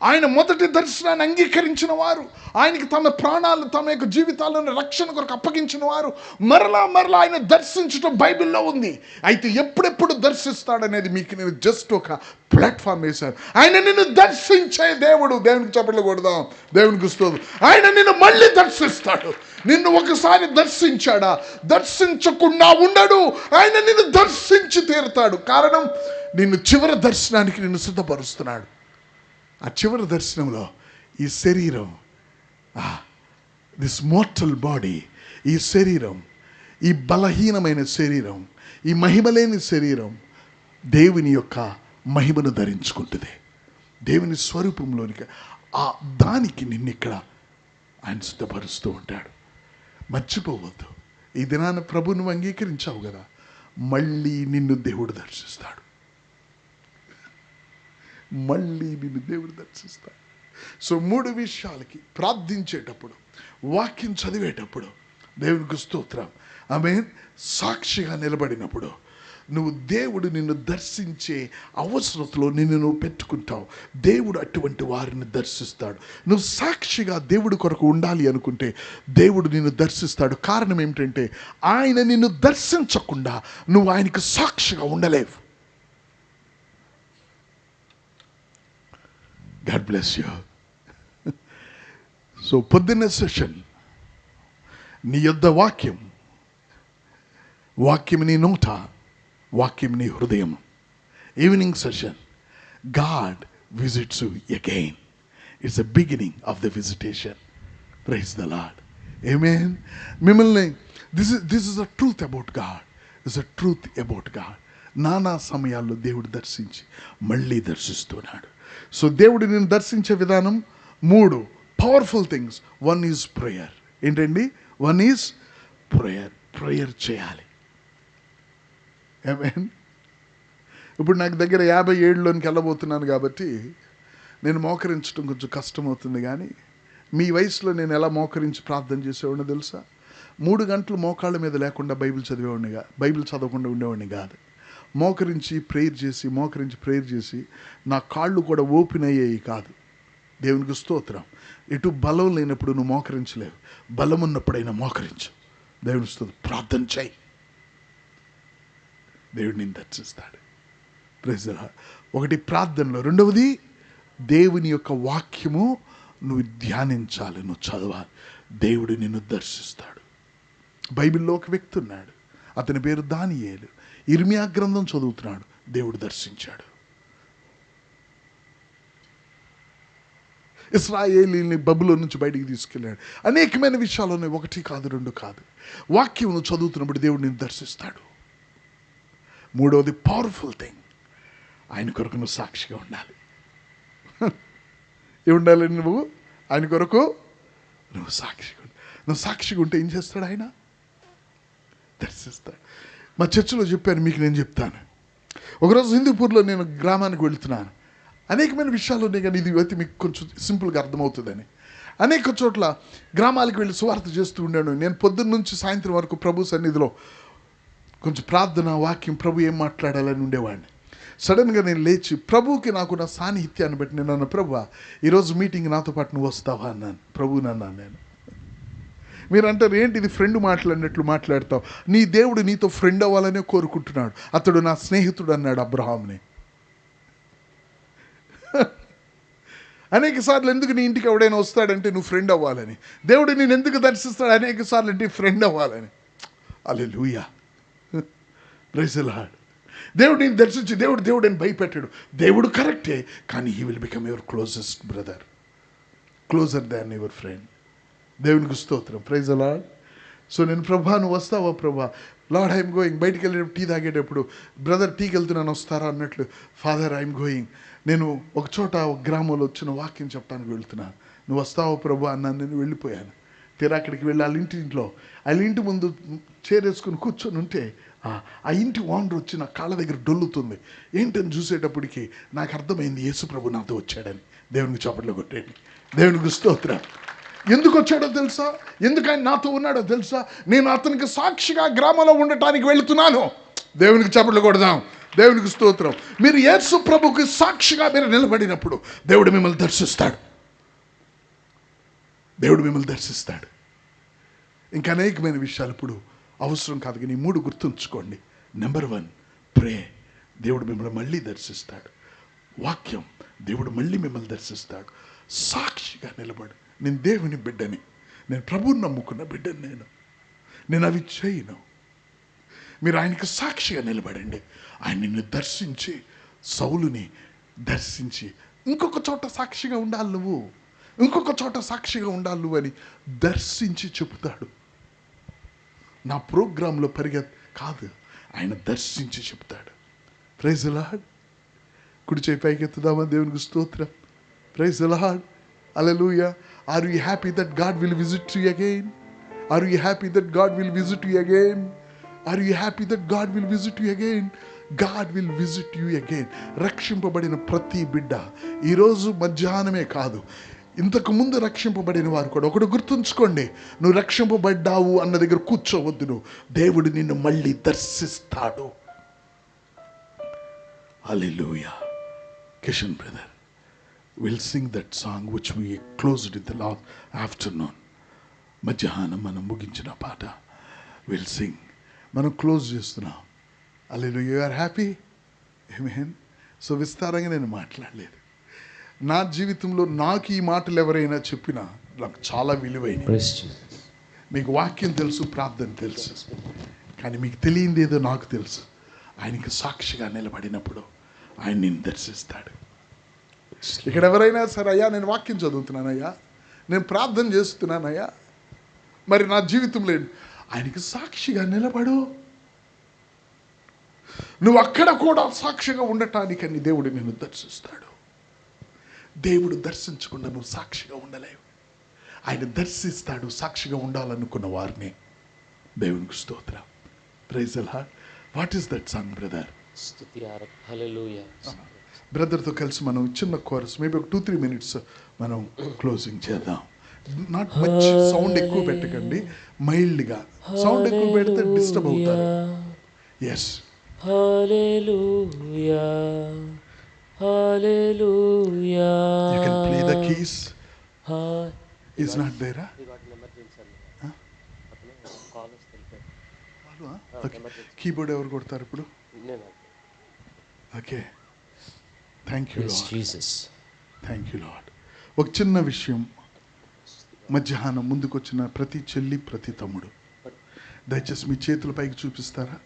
ఆయన మొదటి దర్శనాన్ని అంగీకరించిన వారు, ఆయనకి తమ ప్రాణాలు, తమ యొక్క జీవితాలను రక్షణ కొరకు అప్పగించిన వారు మరలా ఆయన దర్శించడం బైబిల్లో ఉంది. అయితే ఎప్పుడెప్పుడు దర్శిస్తాడనేది మీకు నేను జస్ట్ ఒక ప్లాట్ఫామ్ వేశాను. ఆయన నిన్ను దర్శించే దేవుడు. దేవునికి చప్పట్లు కొడదాం. దేవునికి స్తోత్రం. ఆయన నిన్ను మళ్ళీ దర్శిస్తాడు. నిన్ను ఒకసారి దర్శించాడా, దర్శించకుండా ఉండడు. ఆయన నిన్ను దర్శించి తీరుతాడు. కారణం, నిన్ను చివరి దర్శనానికి నిన్ను సిద్ధపరుస్తున్నాడు. ఆ చివరి దర్శనంలో ఈ శరీరం, దిస్ మోర్టల్ బాడీ, ఈ శరీరం, ఈ బలహీనమైన శరీరం, ఈ మహిమలేని శరీరం దేవుని యొక్క మహిమను ధరించుకుంటుంది. దేవుని స్వరూపంలోనికి దానికి నిన్నిక్కడ ఆయన సిద్ధపరుస్తూ ఉంటాడు. మర్చిపోవద్దు. ఈ దినాన ప్రభు నువ్వు అంగీకరించావు కదా, మళ్ళీ నిన్ను దేవుడు దర్శిస్తాడు. సో 3 విషయాలకి ప్రార్థించేటప్పుడు, వాక్యం చదివేటప్పుడు దేవునికి స్తోత్రం. ఆమె సాక్షిగా నిలబడినప్పుడు నువ్వు దేవుడు నిన్ను దర్శించే అవసరతలో నిన్ను నువ్వు పెట్టుకుంటావు. దేవుడు అటువంటి వారిని దర్శిస్తాడు. నువ్వు సాక్షిగా దేవుడి కొరకు ఉండాలి అనుకుంటే దేవుడు నిన్ను దర్శిస్తాడు. కారణం ఏమిటంటే ఆయన నిన్ను దర్శించకుండా నువ్వు ఆయనకు సాక్షిగా ఉండలేవు. God bless you. సో పొద్దున్న సెషన్ నీ యొద్ద వాక్యం నీ నోట, వాక్యం నీ హృదయం. Evening session God visits you again. It's the beginning of the visitation. Praise the lord. ఆమేన్. మిమ్మల్ని this is a truth about God. It's a truth about God. నానా సమయాల్లో దేవుడు దర్శించి మళ్ళీ దర్శిస్తున్నాడు. సో దేవుడు నేను దర్శించే విధానం 3 పవర్ఫుల్ థింగ్స్. 1 is prayer. ఏంటండి? 1 ఈజ్ ప్రేయర్. ప్రేయర్ చేయాలి. ఆమేన్. ఇప్పుడు నాకు దగ్గర 57లోనికి వెళ్ళబోతున్నాను కాబట్టి నేను మోకరించడం కొంచెం కష్టమవుతుంది. కానీ మీ వయసులో నేను ఎలా మోకరించి ప్రార్థన చేసేవాడిని తెలుసా? 3 గంటలు మోకాళ్ళ మీద లేకుండా బైబిల్ చదవకుండా ఉండేవాడిని కాదు. మోకరించి ప్రేయర్ చేసి నా కాళ్ళు కూడా ఓపెన్ అయ్యేవి కాదు. దేవునికి స్తోత్రం. ఎటు బలం లేనప్పుడు నువ్వు మోకరించలేవు. బలం ఉన్నప్పుడైనా మోకరించు. దేవుని స్తోత్రం. ప్రార్థన చేయి. దేవుడు నిన్ను దర్శిస్తాడు. Praise the lord. 1 ప్రార్థనలో, 2వది దేవుని యొక్క వాక్యము నువ్వు ధ్యానించాలి, నువ్వు చదవాలి. దేవుడు నిన్ను దర్శిస్తాడు. బైబిల్లో ఒక వ్యక్తి ఉన్నాడు. అతని పేరు దానియేలు. ఇర్మియా గ్రంథం చదువుతున్నాడు. దేవుడు దర్శించాడు. ఇశ్రాయేలీని బబులోను నుంచి బయటికి తీసుకెళ్ళాడు. అనేకమైన విషయాలు ఉన్నాయి. 1 కాదు 2 కాదు. వాక్యం నువ్వు చదువుతున్నప్పుడు దేవుడు నిన్ను దర్శిస్తాడు. 3వది పవర్ఫుల్ థింగ్, ఆయన కొరకు నువ్వు సాక్షిగా ఉండాలి. ఏముండాలి? నువ్వు ఆయన కొరకు నువ్వు సాక్షిగా ఉంటే ఏం చేస్తాడు? ఆయన దర్శిస్తాడు. మా చర్చిలో చెప్పాను, మీకు నేను చెప్తాను. ఒకరోజు హిందూపూర్లో నేను గ్రామానికి వెళుతున్నాను. అనేకమైన విషయాలు ఉన్నాయి, కానీ ఇది అయితే మీకు కొంచెం సింపుల్గా అర్థమవుతుందని. అనేక చోట్ల గ్రామాలకు వెళ్ళి సువార్త చేస్తూ ఉండాను. నేను పొద్దున్న నుంచి సాయంత్రం వరకు ప్రభు సన్నిధిలో కొంచెం ప్రార్థన, వాక్యం, ప్రభు ఏం మాట్లాడాలని ఉండేవాడిని. సడన్గా నేను లేచి ప్రభువుకి నాకు నా సాన్నిహిత్యాన్ని బట్టి నేను అన్న, ప్రభువా ఈరోజు మీటింగ్ నాతో పాటు నువ్వు వస్తావా అన్నాను. ప్రభువుని అన్నాను నేను. మీరు అంటారు, ఏంటి ఇది ఫ్రెండ్ మాట్లాడినట్లు మాట్లాడతావు? నీ దేవుడు నీతో ఫ్రెండ్ అవ్వాలనే కోరుకుంటున్నాడు. అతడు నా స్నేహితుడు అన్నాడు అబ్రహాంని. అనేక సార్లు ఎందుకు నీ ఇంటికి ఎవడైనా వస్తాడంటే నువ్వు ఫ్రెండ్ అవ్వాలని. దేవుడు నేను ఎందుకు దర్శిస్తాడు? అనేక సార్లు అంటే ఫ్రెండ్ అవ్వాలని. హల్లెలూయా. Praise the lord. దేవుడు నేను దర్శించి దేవుడు అని భయపెట్టాడు. దేవుడు కరెక్టే, కానీ he will become your closest brother, closer than your friend. దేవునికి స్తోత్రం. Praise the Lord. సో నేను, ప్రభా నువ్వు వస్తావా ప్రభా? Lord I'm going. బయటికి వెళ్ళేటప్పుడు టీ తాగేటప్పుడు, బ్రదర్ టీకి వెళ్తున్నాను వస్తారా అన్నట్లు, ఫాదర్ ఐఎమ్ గోయింగ్. నేను ఒక చోట ఒక గ్రామంలో వచ్చిన వాక్యం చెప్పడానికి వెళ్తున్నాను, నువ్వు వస్తావా ప్రభు అన్నాను. నేను వెళ్ళిపోయాను. తీరా అక్కడికి వెళ్ళి వాళ్ళ ఇంటి ముందు చేరేసుకుని కూర్చొని ఉంటే ఆ ఇంటి ఓనర్ వచ్చి నా కాళ్ళ దగ్గర డొల్లుతుంది. ఏంటని చూసేటప్పటికి నాకు అర్థమైంది, యేసు ప్రభు నాతో వచ్చాడని. దేవునికి చప్పట్లు కొట్టేయండి. దేవునికి స్తోత్రం. ఎందుకు వచ్చాడో తెలుసా? ఎందుకు ఆయన నాతో ఉన్నాడో తెలుసా? నేను అతనికి సాక్షిగా గ్రామంలో ఉండటానికి వెళుతున్నాను. దేవునికి చప్పట్లు కొడదాం. దేవునికి స్తోత్రం. మీరు యేసు ప్రభుకి సాక్షిగా మీరు నిలబడినప్పుడు దేవుడు మిమ్మల్ని దర్శిస్తాడు. ఇంకా అనేకమైన విషయాలు ఇప్పుడు అవసరం కాదు, కానీ 3 గుర్తుంచుకోండి. నెంబర్ 1 ప్రే. దేవుడు మిమ్మల్ని మళ్ళీ దర్శిస్తాడు. వాక్యం, దేవుడు మళ్ళీ మిమ్మల్ని దర్శిస్తాడు. సాక్షిగా నిలబడు. నేను దేవుని బిడ్డని, నేను ప్రభువుని నమ్ముకున్న బిడ్డని, నేను అవి చేయను. మీరు ఆయనకు సాక్షిగా నిలబడండి. ఆయన నిన్ను దర్శించి, సౌలుని దర్శించి ఇంకొక చోట సాక్షిగా ఉండాలి నువ్వు అని దర్శించి చెబుతాడు. నా ప్రోగ్రాంలో కాదు, ఆయన దర్శించి చెప్తాడు. Praise the Lord. కుడి చేయి పైకెత్తుదామా? దేవునికి స్తోత్రం. Praise the lord. హల్లెలూయా. Are you happy that God will visit you again? Are you happy that God will visit you again? Are you happy that God will visit you again? God will visit you again. రక్షింపబడిన ప్రతి బిడ్డ ఈరోజు మధ్యాహ్నమే కాదు, ఇంతకు ముందు రక్షింపబడిన వారు కూడా ఒకటి గుర్తుంచుకోండి, నువ్వు రక్షింపబడ్డావు అన్న దగ్గర కూర్చోవద్దు. నువ్వు దేవుడు నిన్ను మళ్ళీ దర్శిస్తాడు. హల్లెలూయా. Kishan brother will sing that song which we closed in the last afternoon. మధ్యాహ్నం మనం ముగించిన పాట విల్ సింగ్, మనం క్లోజ్ చేస్తున్నాం. హల్లెలూయా. You are happy? ఆమేన్. సో విస్తారంగా నేను మాట్లాడలేదు. నా జీవితంలో నాకు ఈ మాటలు ఎవరైనా చెప్పినా నాకు చాలా విలువైనవి. మీకు వాక్యం తెలుసు, ప్రార్థన తెలుసు, కానీ మీకు తెలియంది ఏదో నాకు తెలుసు. ఆయనకి సాక్షిగా నిలబడినప్పుడు ఆయన నిన్ను దర్శిస్తాడు. ఇక్కడ ఎవరైనా సరే, అయ్యా నేను వాక్యం చదువుతున్నానయ్యా, నేను ప్రార్థన చేస్తున్నానయ్యా, మరి నా జీవితంలో ఆయనకి సాక్షిగా నిలబడు. నువ్వు అక్కడ కూడా సాక్షిగా ఉండటానికని దేవుడు నిన్ను దర్శిస్తాడు. దేవుడు దర్శించకుండా నువ్వు సాక్షిగా ఉండలేవు. ఆయన దర్శిస్తాడు సాక్షిగా ఉండాలనుకున్న వారిని. దేవునికి స్తోత్రం. Praise the lord. What is that song brother? హల్లెలూయా. బ్రదర్తో కలిసి మనం చిన్న కోరస్, మేబీ ఒక 2-3 minutes మనం క్లోజింగ్ చేద్దాం. నాట్ మచ్ సౌండ్ ఎక్కువ పెట్టకండి, మైల్డ్గా. సౌండ్ ఎక్కువ పెడితే డిస్టర్బ్ అవుతారు. Yes. Hallelujah, hallelujah. You can play the keys. Is not there? Keyboard ఎవరు కొడతారు ఇప్పుడు? Okay. Thank you lord. Thank you lord. ఒక చిన్న విషయం, మధ్యాహ్నం ముందుకు వచ్చిన ప్రతి చెల్లి, ప్రతి తమ్ముడు, దయచేసి మీ చేతుల పైకి చూపిస్తారా?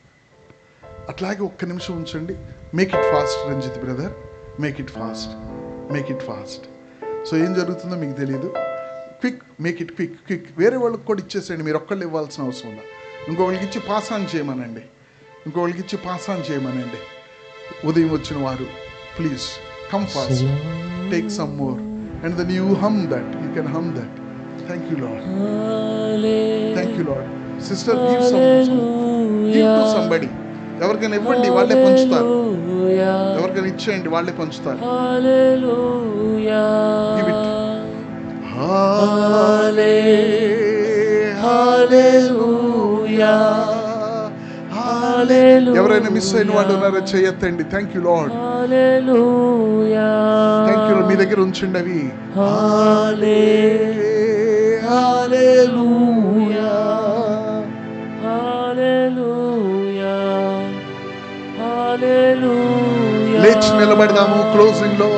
అట్లాగే ఒక్క నిమిషం ఉంచండి. Make it fast Ranjit brother, make it fast, make it fast. So ఏం జరుగుతుందో మీకు తెలియదు. Quick, make it quick quick. వేరే వాళ్ళకి కూడా ఇచ్చేసేయండి, మీరు ఒక్కళ్ళు ఇవ్వాల్సిన అవసరం ఉందా. ఇంకొకరికి ఇచ్చి పాస్ ఆన్ చేయమనండి, ఇంకొకరికి ఇచ్చి పాస్ ఆన్ చేయమనండి. ఉదయం వచ్చిన వారు please come fast, take some more and then you hum that, you can hum that. Thank you lord, thank you lord. Sister give to somebody. ఎవరికైనా ఇవ్వండి, వాళ్ళే పంచుతారు. ఎవరికైనా ఇచ్చేయండి, వాళ్ళే పంచుతారు. Give it. ఎవరైనా మిస్ అయిన వాళ్ళు ఉన్నారో చేయొద్దండి. Thank you lord, thank you. మీ దగ్గర ఉంచండి అవి. లేచి నిలబడదాము క్లోజింగ్ లో.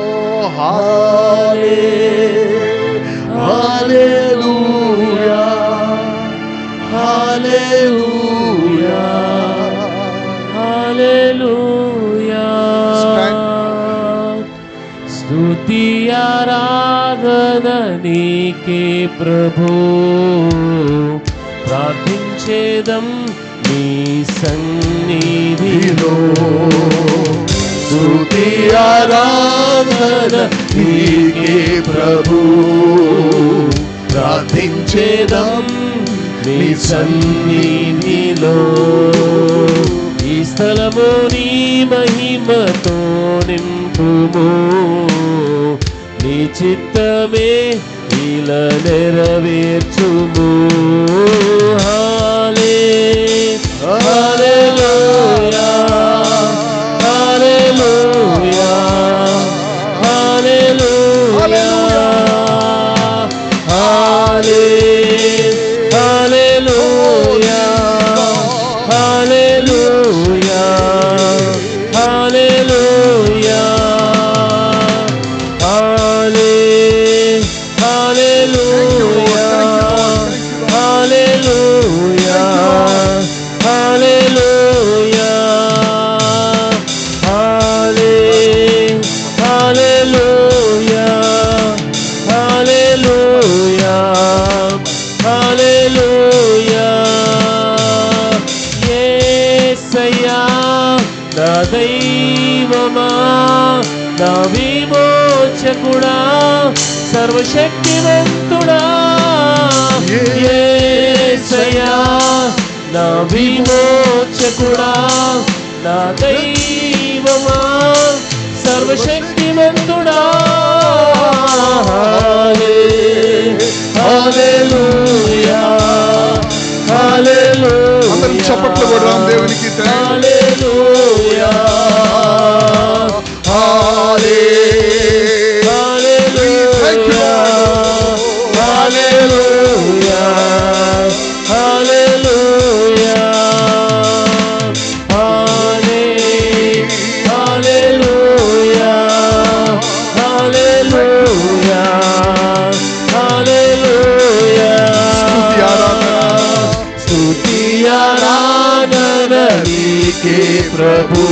హల్లెలూయా, హల్లెలూయా, హల్లెలూయా. స్తుతి ఆరాధన నీకే ప్రభు, ప్రార్థించేదం నీ సన్నిధిలో. స్తుతి ఆరాధన నీకే ప్రభు, ప్రార్థించేదం నీ సన్నిధిలో. ఈ స్థలము నీ మహిమతో నింపుము, నీ చిత్తమే ఇలా నెరవేర్చుము. హల్లెలూయా, హల్లెలూయా, హల్లెలూయా, హల్లెలూయా, హల్లెలూయా, హల్లెలూయా, హల్లెలూయా, హల్లెలూయా, హల్లెలూయా, హల్లెలూయా, హల్లెలూయా, హల్లెలూయా. యేసయ్యా నా దైవమా, నా విమోచకుడా, సర్వశక్తివంతుడా. యేసయ్యా నా విమోచకుడా, నా దైవమా, సర్వశక్తివంతుడా. ప్రభు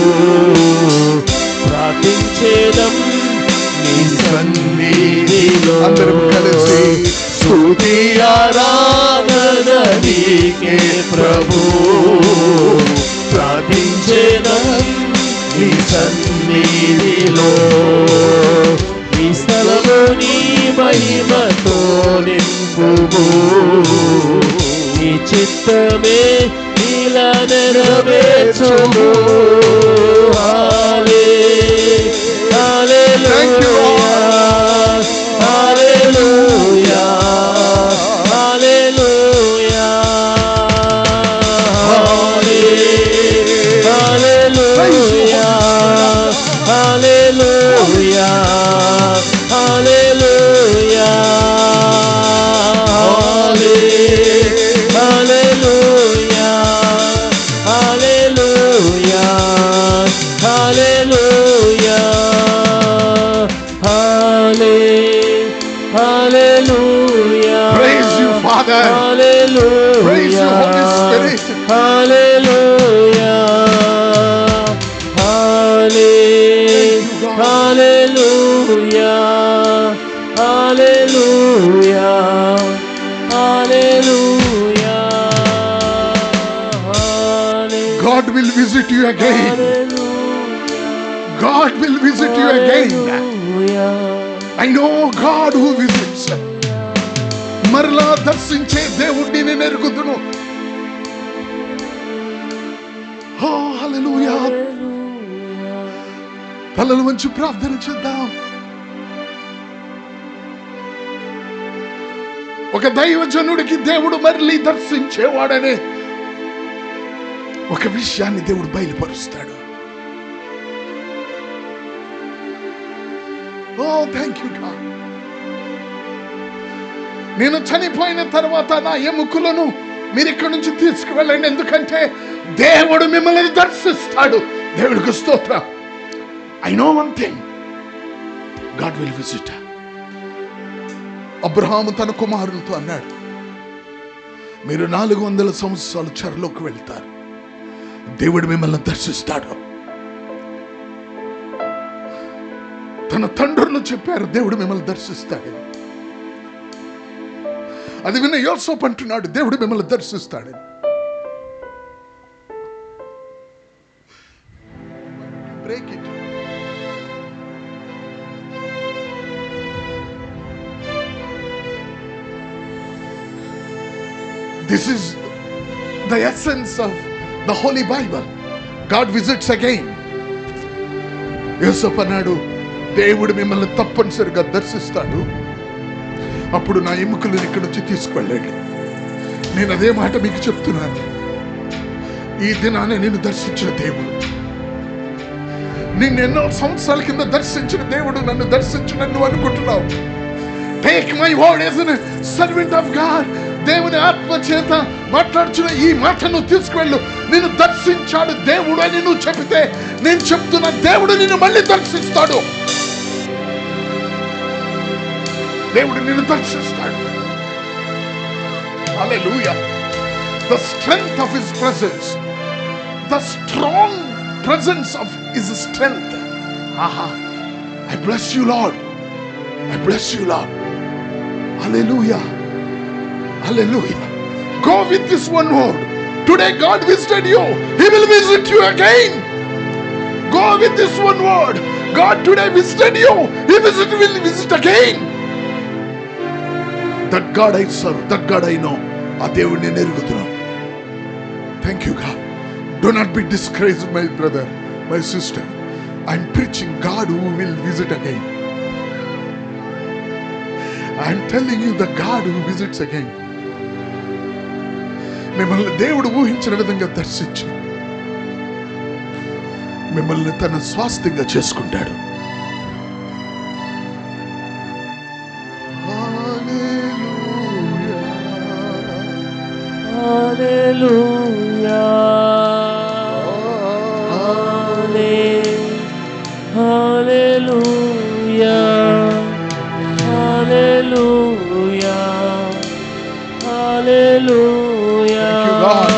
ప్రార్థించేదం నీ సన్నిధిలో. అందరం కలిసి స్తుతి ఆరాధన నీకే ప్రభు ప్రార్థించేదం నీ సన్నిధిలో. ఈ స్థలము నీ మహిమతో నింపుము, నీ చిత్తమే ఇలా నెరవేర్చుము. God will visit you again. God will visit you again. I know God who visits. మరలా దర్శించే దేవుడిని నేను ఎరుగుదును. హల్లెలూయా. తలలు వంచి ప్రార్థన చేద్దాం. ఒక దైవజనుడికి దేవుడు మరలి దర్శించేవాడనే ఒక విషయాన్ని దేవుడు బయలుపరుస్తాడు. ఓ థ్యాంక్ యూ గాడ్. నేను చనిపోయిన తర్వాత నా ఎముకలను మీరు ఇక్కడి నుంచి తీసుకువెళ్ళండి, ఎందుకంటే దేవుడు మిమ్మల్ని దర్శిస్తాడు. దేవుడికి స్తోత్రం. I know one thing, God will visit. Abraham తన కుమారునితో అన్నాడు, మీరు 400 సంవత్సరాలు చెరలోకి వెళ్తారు, దేవుడు మిమ్మల్ని దర్శిస్తాడు. తన తండ్రులు చెప్పారు, దేవుడు మిమ్మల్ని దర్శిస్తాడు. అది విన్న యోసేపు అంటున్నాడు, దేవుడు మిమ్మల్ని దర్శిస్తాడు. Break it. This is the essence of the Holy Bible. God visits again. యోసేపు అన్నాడు, దేవుడు మిమ్మల్ని తప్పనిసరిగా దర్శిస్తాడు, అప్పుడు నా ఎముకలను ఇక్కడి నుంచి తీసుకువెళ్ళండి. నేను అదే మాట మీకు చెప్తున్నాను. ఈ దినాన్ని నేను దర్శించిన దేవుడు, నిన్ను ఎన్నో సంవత్సరాల కింద దర్శించిన దేవుడు నన్ను దర్శించను నువ్వు అనుకుంటున్నావు. Take my word as a servant of God. దేవుని ఆత్మ చేత మాట్లాడుచున్న ఈ మాట నువ్వు తీసుకువెళ్ళు. నిన్ను దర్శించాడు దేవుడు అని నువ్వు చెబితే, నేను చెప్తున్నా, దేవుడు నిన్ను మళ్ళీ దర్శిస్తాడు. దేవుడు నిన్ను దర్శిస్తాడు. హల్లెలూయా. The strength of his presence, the strong presence of his strength. I bless you, Lord. I bless you, Lord. Hallelujah. Hallelujah. Go with this one word. Today God visited you, he will visit you again. Go with this one word. God today visited you, he will visit again. That God I serve, that God I know. ఆ దేవుడిని నేను ఎరుగుతున్నాను. Thank you, God. Do not be discouraged, my brother, my sister. I'm preaching God who will visit again. I'm telling you the God who visits again. మిమ్మల్ని దేవుడు ఊహించిన విధంగా దర్శించి మిమ్మల్ని తన స్వాస్థ్యంగా చేసుకుంటాడు. హల్లెలూయా. హల్లెలూయా. హల్లెలూయా. హల్లెలూయా. Thank you, God.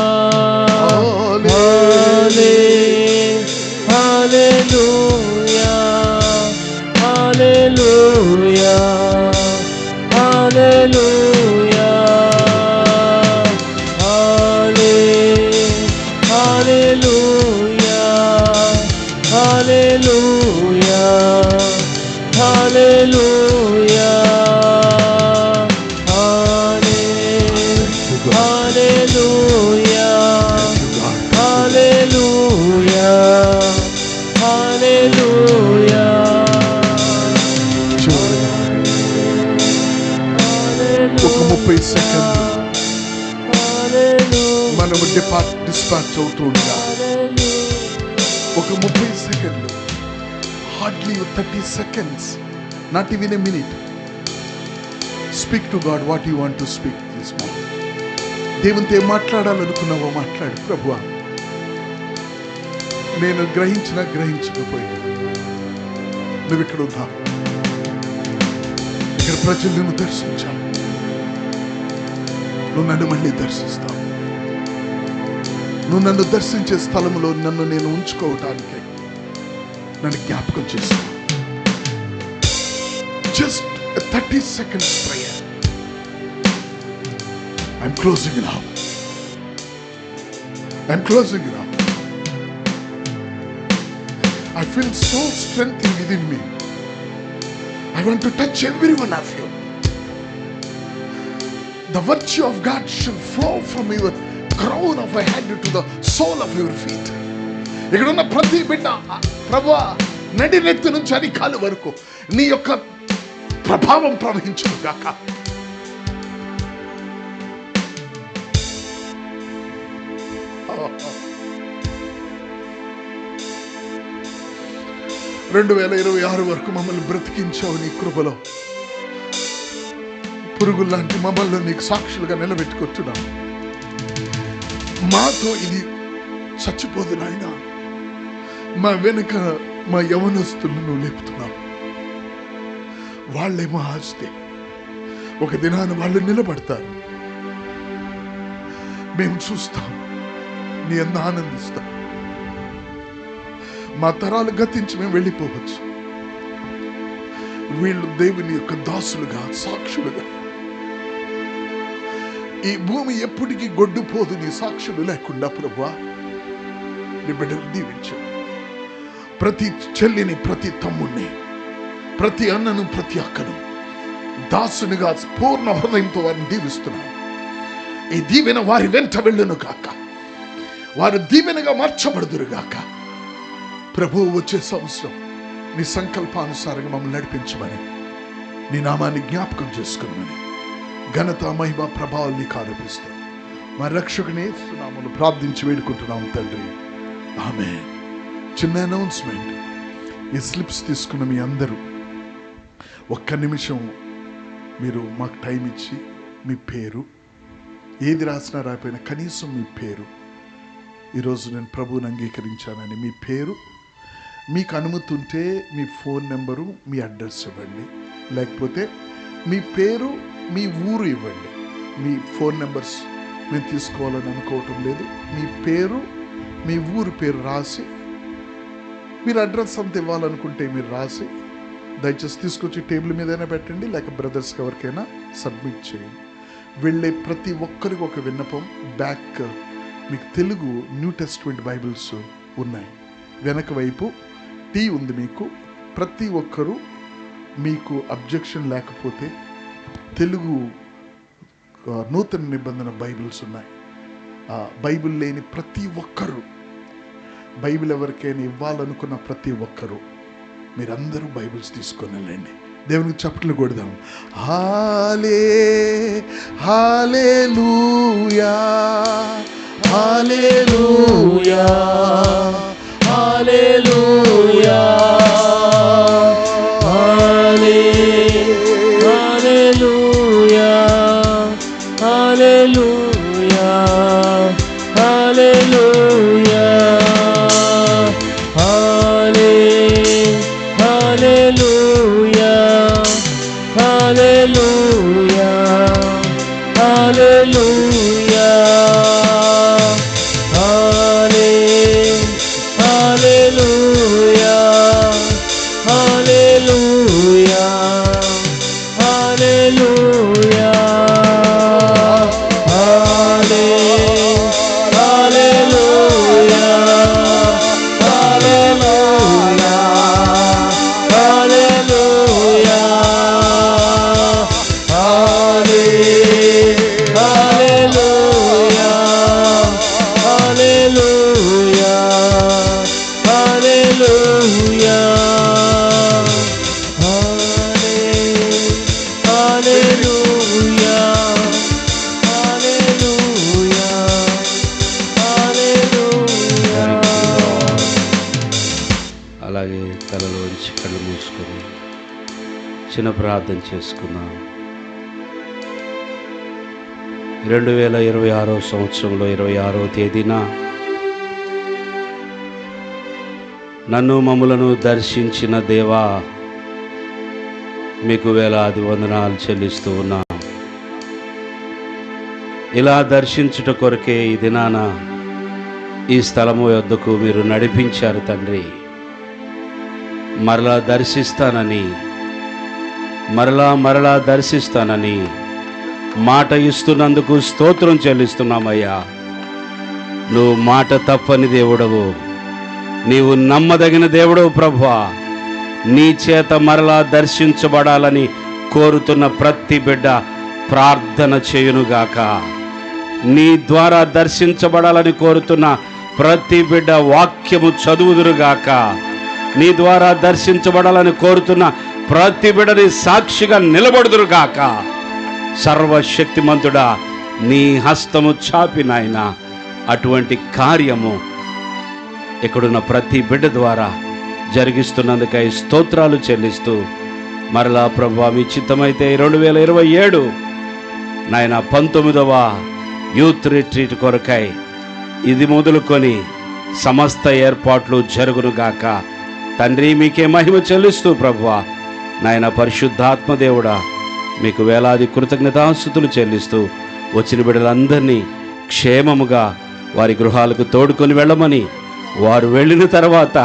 Hallelujah. Hallelujah, Hallelujah, Hallelujah, Hallelujah, Hallelujah. ఒక 30 సెకండ్లు మనము డిస్పాచ్ అవుతూ ఉండగా ఒక 30 సెకండ్లు, hardly 30 seconds, not even a minute. Speak to God what you want to speak this morning. దేవునితో ఏం మాట్లాడాలనుకున్నావో మాట్లాడు. ప్రభువా, నేను గ్రహించకపోయినా నువ్వు ఇక్కడ ఉన్నావు. ఇక్కడ ప్రజలు నిన్ను దర్శించావు. నువ్వు నన్ను మళ్ళీ దర్శిస్తావు. నువ్వు నన్ను దర్శించే స్థలంలో నన్ను నేను ఉంచుకోవటానికి నన్ను జ్ఞాపకం చేస్తావు. Just 30 seconds prayer. I'm closing now. I feel so strengthened within me. I want to touch every one of you. The virtue of God should flow from your crown of your head to the sole of your feet. ఇక్కడ ఉన్న ప్రతి బిడ్డ ప్రభువా, నడినెత్తి నుంచి అరికాలు వరకు నీ యొక్క ప్రభావం ప్రవహించును గాక. రెండు 2026 వరకు మమ్మల్ని బ్రతికించావు నీ కృపలో. పురుగుల్లాంటి మమ్మల్ని నీకు సాక్షులుగా నిలబెట్టుకొచ్చున్నావు. మాతో ఇది చచ్చిపోదు నాయన. మా వెనుక మా యవనస్తులను నువ్వు లేపుతున్నావు. వాళ్ళేమో ఆస్తే ఒక దినాన వాళ్ళు నిలబడతారు. మేము చూస్తాం, నీ అంత ఆనందిస్తాం. మా తరాలు గతించి మేము వెళ్ళిపోవచ్చు. వీళ్ళు దేవుని యొక్క దాసులుగా, సాక్షులుగా. ఈ భూమి ఎప్పటికీ గొడ్డుపోదు నీ సాక్షులు లేకుండా. ప్రభువా, నీ బిడ్డలు దీవించు. ప్రతి చెల్లిని, ప్రతి తమ్ముడిని, ప్రతి అన్నను, ప్రతి అక్కను దాసునిగా పూర్ణ హృదయంతో వారిని దీవిస్తున్నాను. ఈ దీవెన వారి వెంట వెళ్ళును గాక. వారు దీవెనగా మార్చబడుదురు గాక. ప్రభువు వచ్చే సంవత్సరం నీ సంకల్పానుసారంగా మమ్మల్ని నడిపించమని, నీ నామాన్ని జ్ఞాపకం చేసుకోమని ఘనత, మహిమ, ప్రభావాలు నీకు ఆరోపిస్తాం. మా రక్షకుని నామములో ప్రార్థించి వేడుకుంటున్నాం తండ్రి. ఆమేన్. చిన్న అనౌన్స్మెంట్. ఈ స్లిప్స్ తీసుకున్న మీ అందరూ ఒక్క నిమిషం మీరు మాకు టైం ఇచ్చి మీ పేరు, ఏది రాసినా రాకపోయినా కనీసం మీ పేరు, ఈరోజు నేను ప్రభువుని అంగీకరించానని మీ పేరు, మీకు అనుమతి ఉంటే మీ ఫోన్ నెంబరు, మీ అడ్రస్ ఇవ్వండి. లేకపోతే మీ పేరు, మీ ఊరు ఇవ్వండి. మీ ఫోన్ నెంబర్స్ మేము తీసుకోవాలని అనుకోవటం లేదు. మీ పేరు, మీ ఊరు పేరు రాసి, మీరు అడ్రస్ అంత ఇవ్వాలనుకుంటే మీరు రాసి దయచేసి తీసుకొచ్చి టేబుల్ మీదైనా పెట్టండి, లేక బ్రదర్స్కి ఎవరికైనా సబ్మిట్ చేయండి. వెళ్ళే ప్రతి ఒక్కరికి ఒక విన్నపం. బ్యాక్ మీకు తెలుగు న్యూ టెస్ట్మెంట్ బైబిల్స్ ఉన్నాయి. వెనక వైపు టీ ఉంది. మీకు ప్రతి ఒక్కరూ, మీకు అబ్జెక్షన్ లేకపోతే తెలుగు నూతన నిబంధన బైబిల్స్ ఉన్నాయి. బైబిల్ లేని ప్రతి ఒక్కరూ, బైబిల్ ఎవరికైనా ఇవ్వాలనుకున్న ప్రతి ఒక్కరూ మీరందరూ బైబిల్స్ తీసుకొని వెళ్ళండి. దేవునికి చప్పట్లు కొడదాం. హల్లెలూయా, హల్లెలూయా, Hallelujah, Hallelujah, Hallelujah, Hallelujah, Hallelujah, Hallelujah, Hallelujah. Hallelujah. హల్లెలూయా హల్లెలూయా హల్లెలూయా హల్లెలూయా. అలాగే తలలోంచి కళ్ళు మూసుకొని చిన్న ప్రార్థన చేసుకుందాం. 2026 సంవత్సరంలో 26వ తేదీన నన్ను మమ్ములను దర్శించిన దేవా, మీకు వేలాది వందనాలు చెల్లిస్తూ ఉన్నా. ఇలా దర్శించుట కొరకే ఈ దినాన ఈ స్థలము యొద్దకు మీరు నడిపించారు తండ్రి. మరలా దర్శిస్తానని, మరలా దర్శిస్తానని మాట ఇస్తున్నందుకు స్తోత్రం చెల్లిస్తున్నామయ్యా. నువ్వు మాట తప్పని దేవుడవు, నీవు నమ్మదగిన దేవుడవు ప్రభువా. నీ చేత మరలా దర్శించబడాలని కోరుతున్న ప్రతి బిడ్డ ప్రార్థన చేయునుగాక. నీ ద్వారా దర్శించబడాలని కోరుతున్న ప్రతి బిడ్డ వాక్యము చదువుదురుగాక. నీ ద్వారా దర్శించబడాలని కోరుతున్న ప్రతి బిడ్డని సాక్షిగా నిలబడుదురుగాక. సర్వశక్తిమంతుడా, నీ హస్తము చాపి నాయన అటువంటి కార్యము ఇక్కడున్న ప్రతి బిడ్డ ద్వారా జరిగిస్తున్నందుకై స్తోత్రాలు చెల్లిస్తూ, మరలా ప్రభువా మీ చిత్తమైతే 2027 నాయన 19వ యూత్ రిట్రీట్ కొరకై ఇది మొదలుకొని సమస్త ఏర్పాట్లు జరుగునుగాక. తండ్రి మీకే మహిమ చెల్లిస్తూ ప్రభువా నాయన పరిశుద్ధాత్మదేవుడా, మీకు వేలాది కృతజ్ఞతాస్తుతులు చెల్లిస్తూ వచ్చిన బిడ్డలందరినీ క్షేమముగా వారి గృహాలకు తోడుకొని వెళ్ళమని, వారు వెళ్ళిన తర్వాత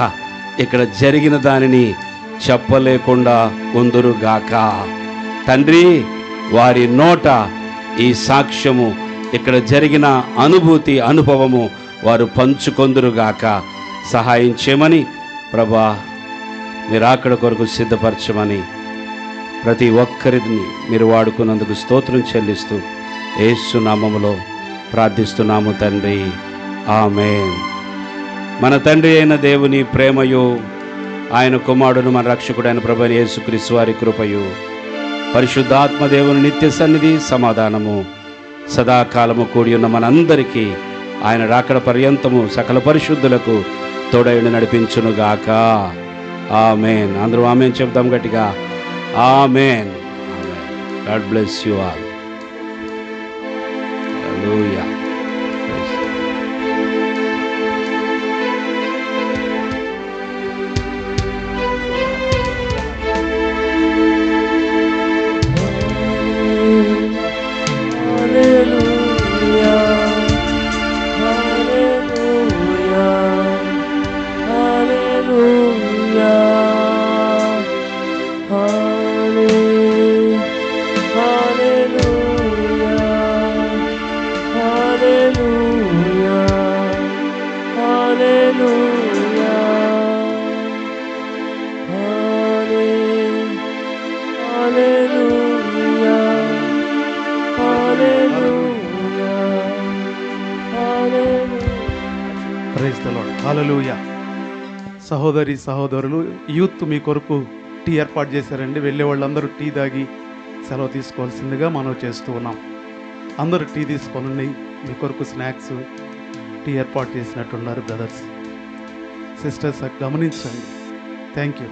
ఇక్కడ జరిగిన దానిని చెప్పలేకుండా ఉందురుగాక. తండ్రి, వారి నోట ఈ సాక్ష్యము, ఇక్కడ జరిగిన అనుభూతి అనుభవము వారు పంచుకొందురుగాక. సహాయం చేయమని ప్రభా, మీరు అక్కడ కొరకు సిద్ధపరచమని ప్రతి ఒక్కరిని మీరు వాడుకున్నందుకు స్తోత్రం చెల్లిస్తూ యేసు నామములో ప్రార్థిస్తున్నాము తండ్రి, ఆమేన్. మన తండ్రి అయిన దేవుని ప్రేమయు, ఆయన కుమారుడును మన రక్షకుడైన ప్రభువైన యేసుక్రీస్తు వారి కృపయు, పరిశుద్ధాత్మ దేవుని నిత్య సన్నిధి సమాధానము సదాకాలము కూడి ఉన్న మనందరికీ ఆయన రాకడ పర్యంతము సకల పరిశుద్ధులకు తోడైన నడిపించునుగాక. ఆమేన్. అందరూ ఆమేన్ చెప్దాం గట్టిగా. ఆమేన్. God bless you all. హల్లెలూయా. Praise the lord. హల్లెలూయా. సహోదరి సహోదరులు, యూత్ మీ కొరకు టీ ఏర్పాటు చేశారండి. వెళ్ళే వాళ్ళందరూ టీ తాగి సెలవు తీసుకోవాల్సిందిగా మనం చేస్తూ ఉన్నాం. అందరూ టీ తీసుకొని మీ కొరకు స్నాక్స్ టీ ఏర్పాటు చేసినట్టున్నారు బ్రదర్స్ సిస్టర్స్. గమనించండి. Thank you.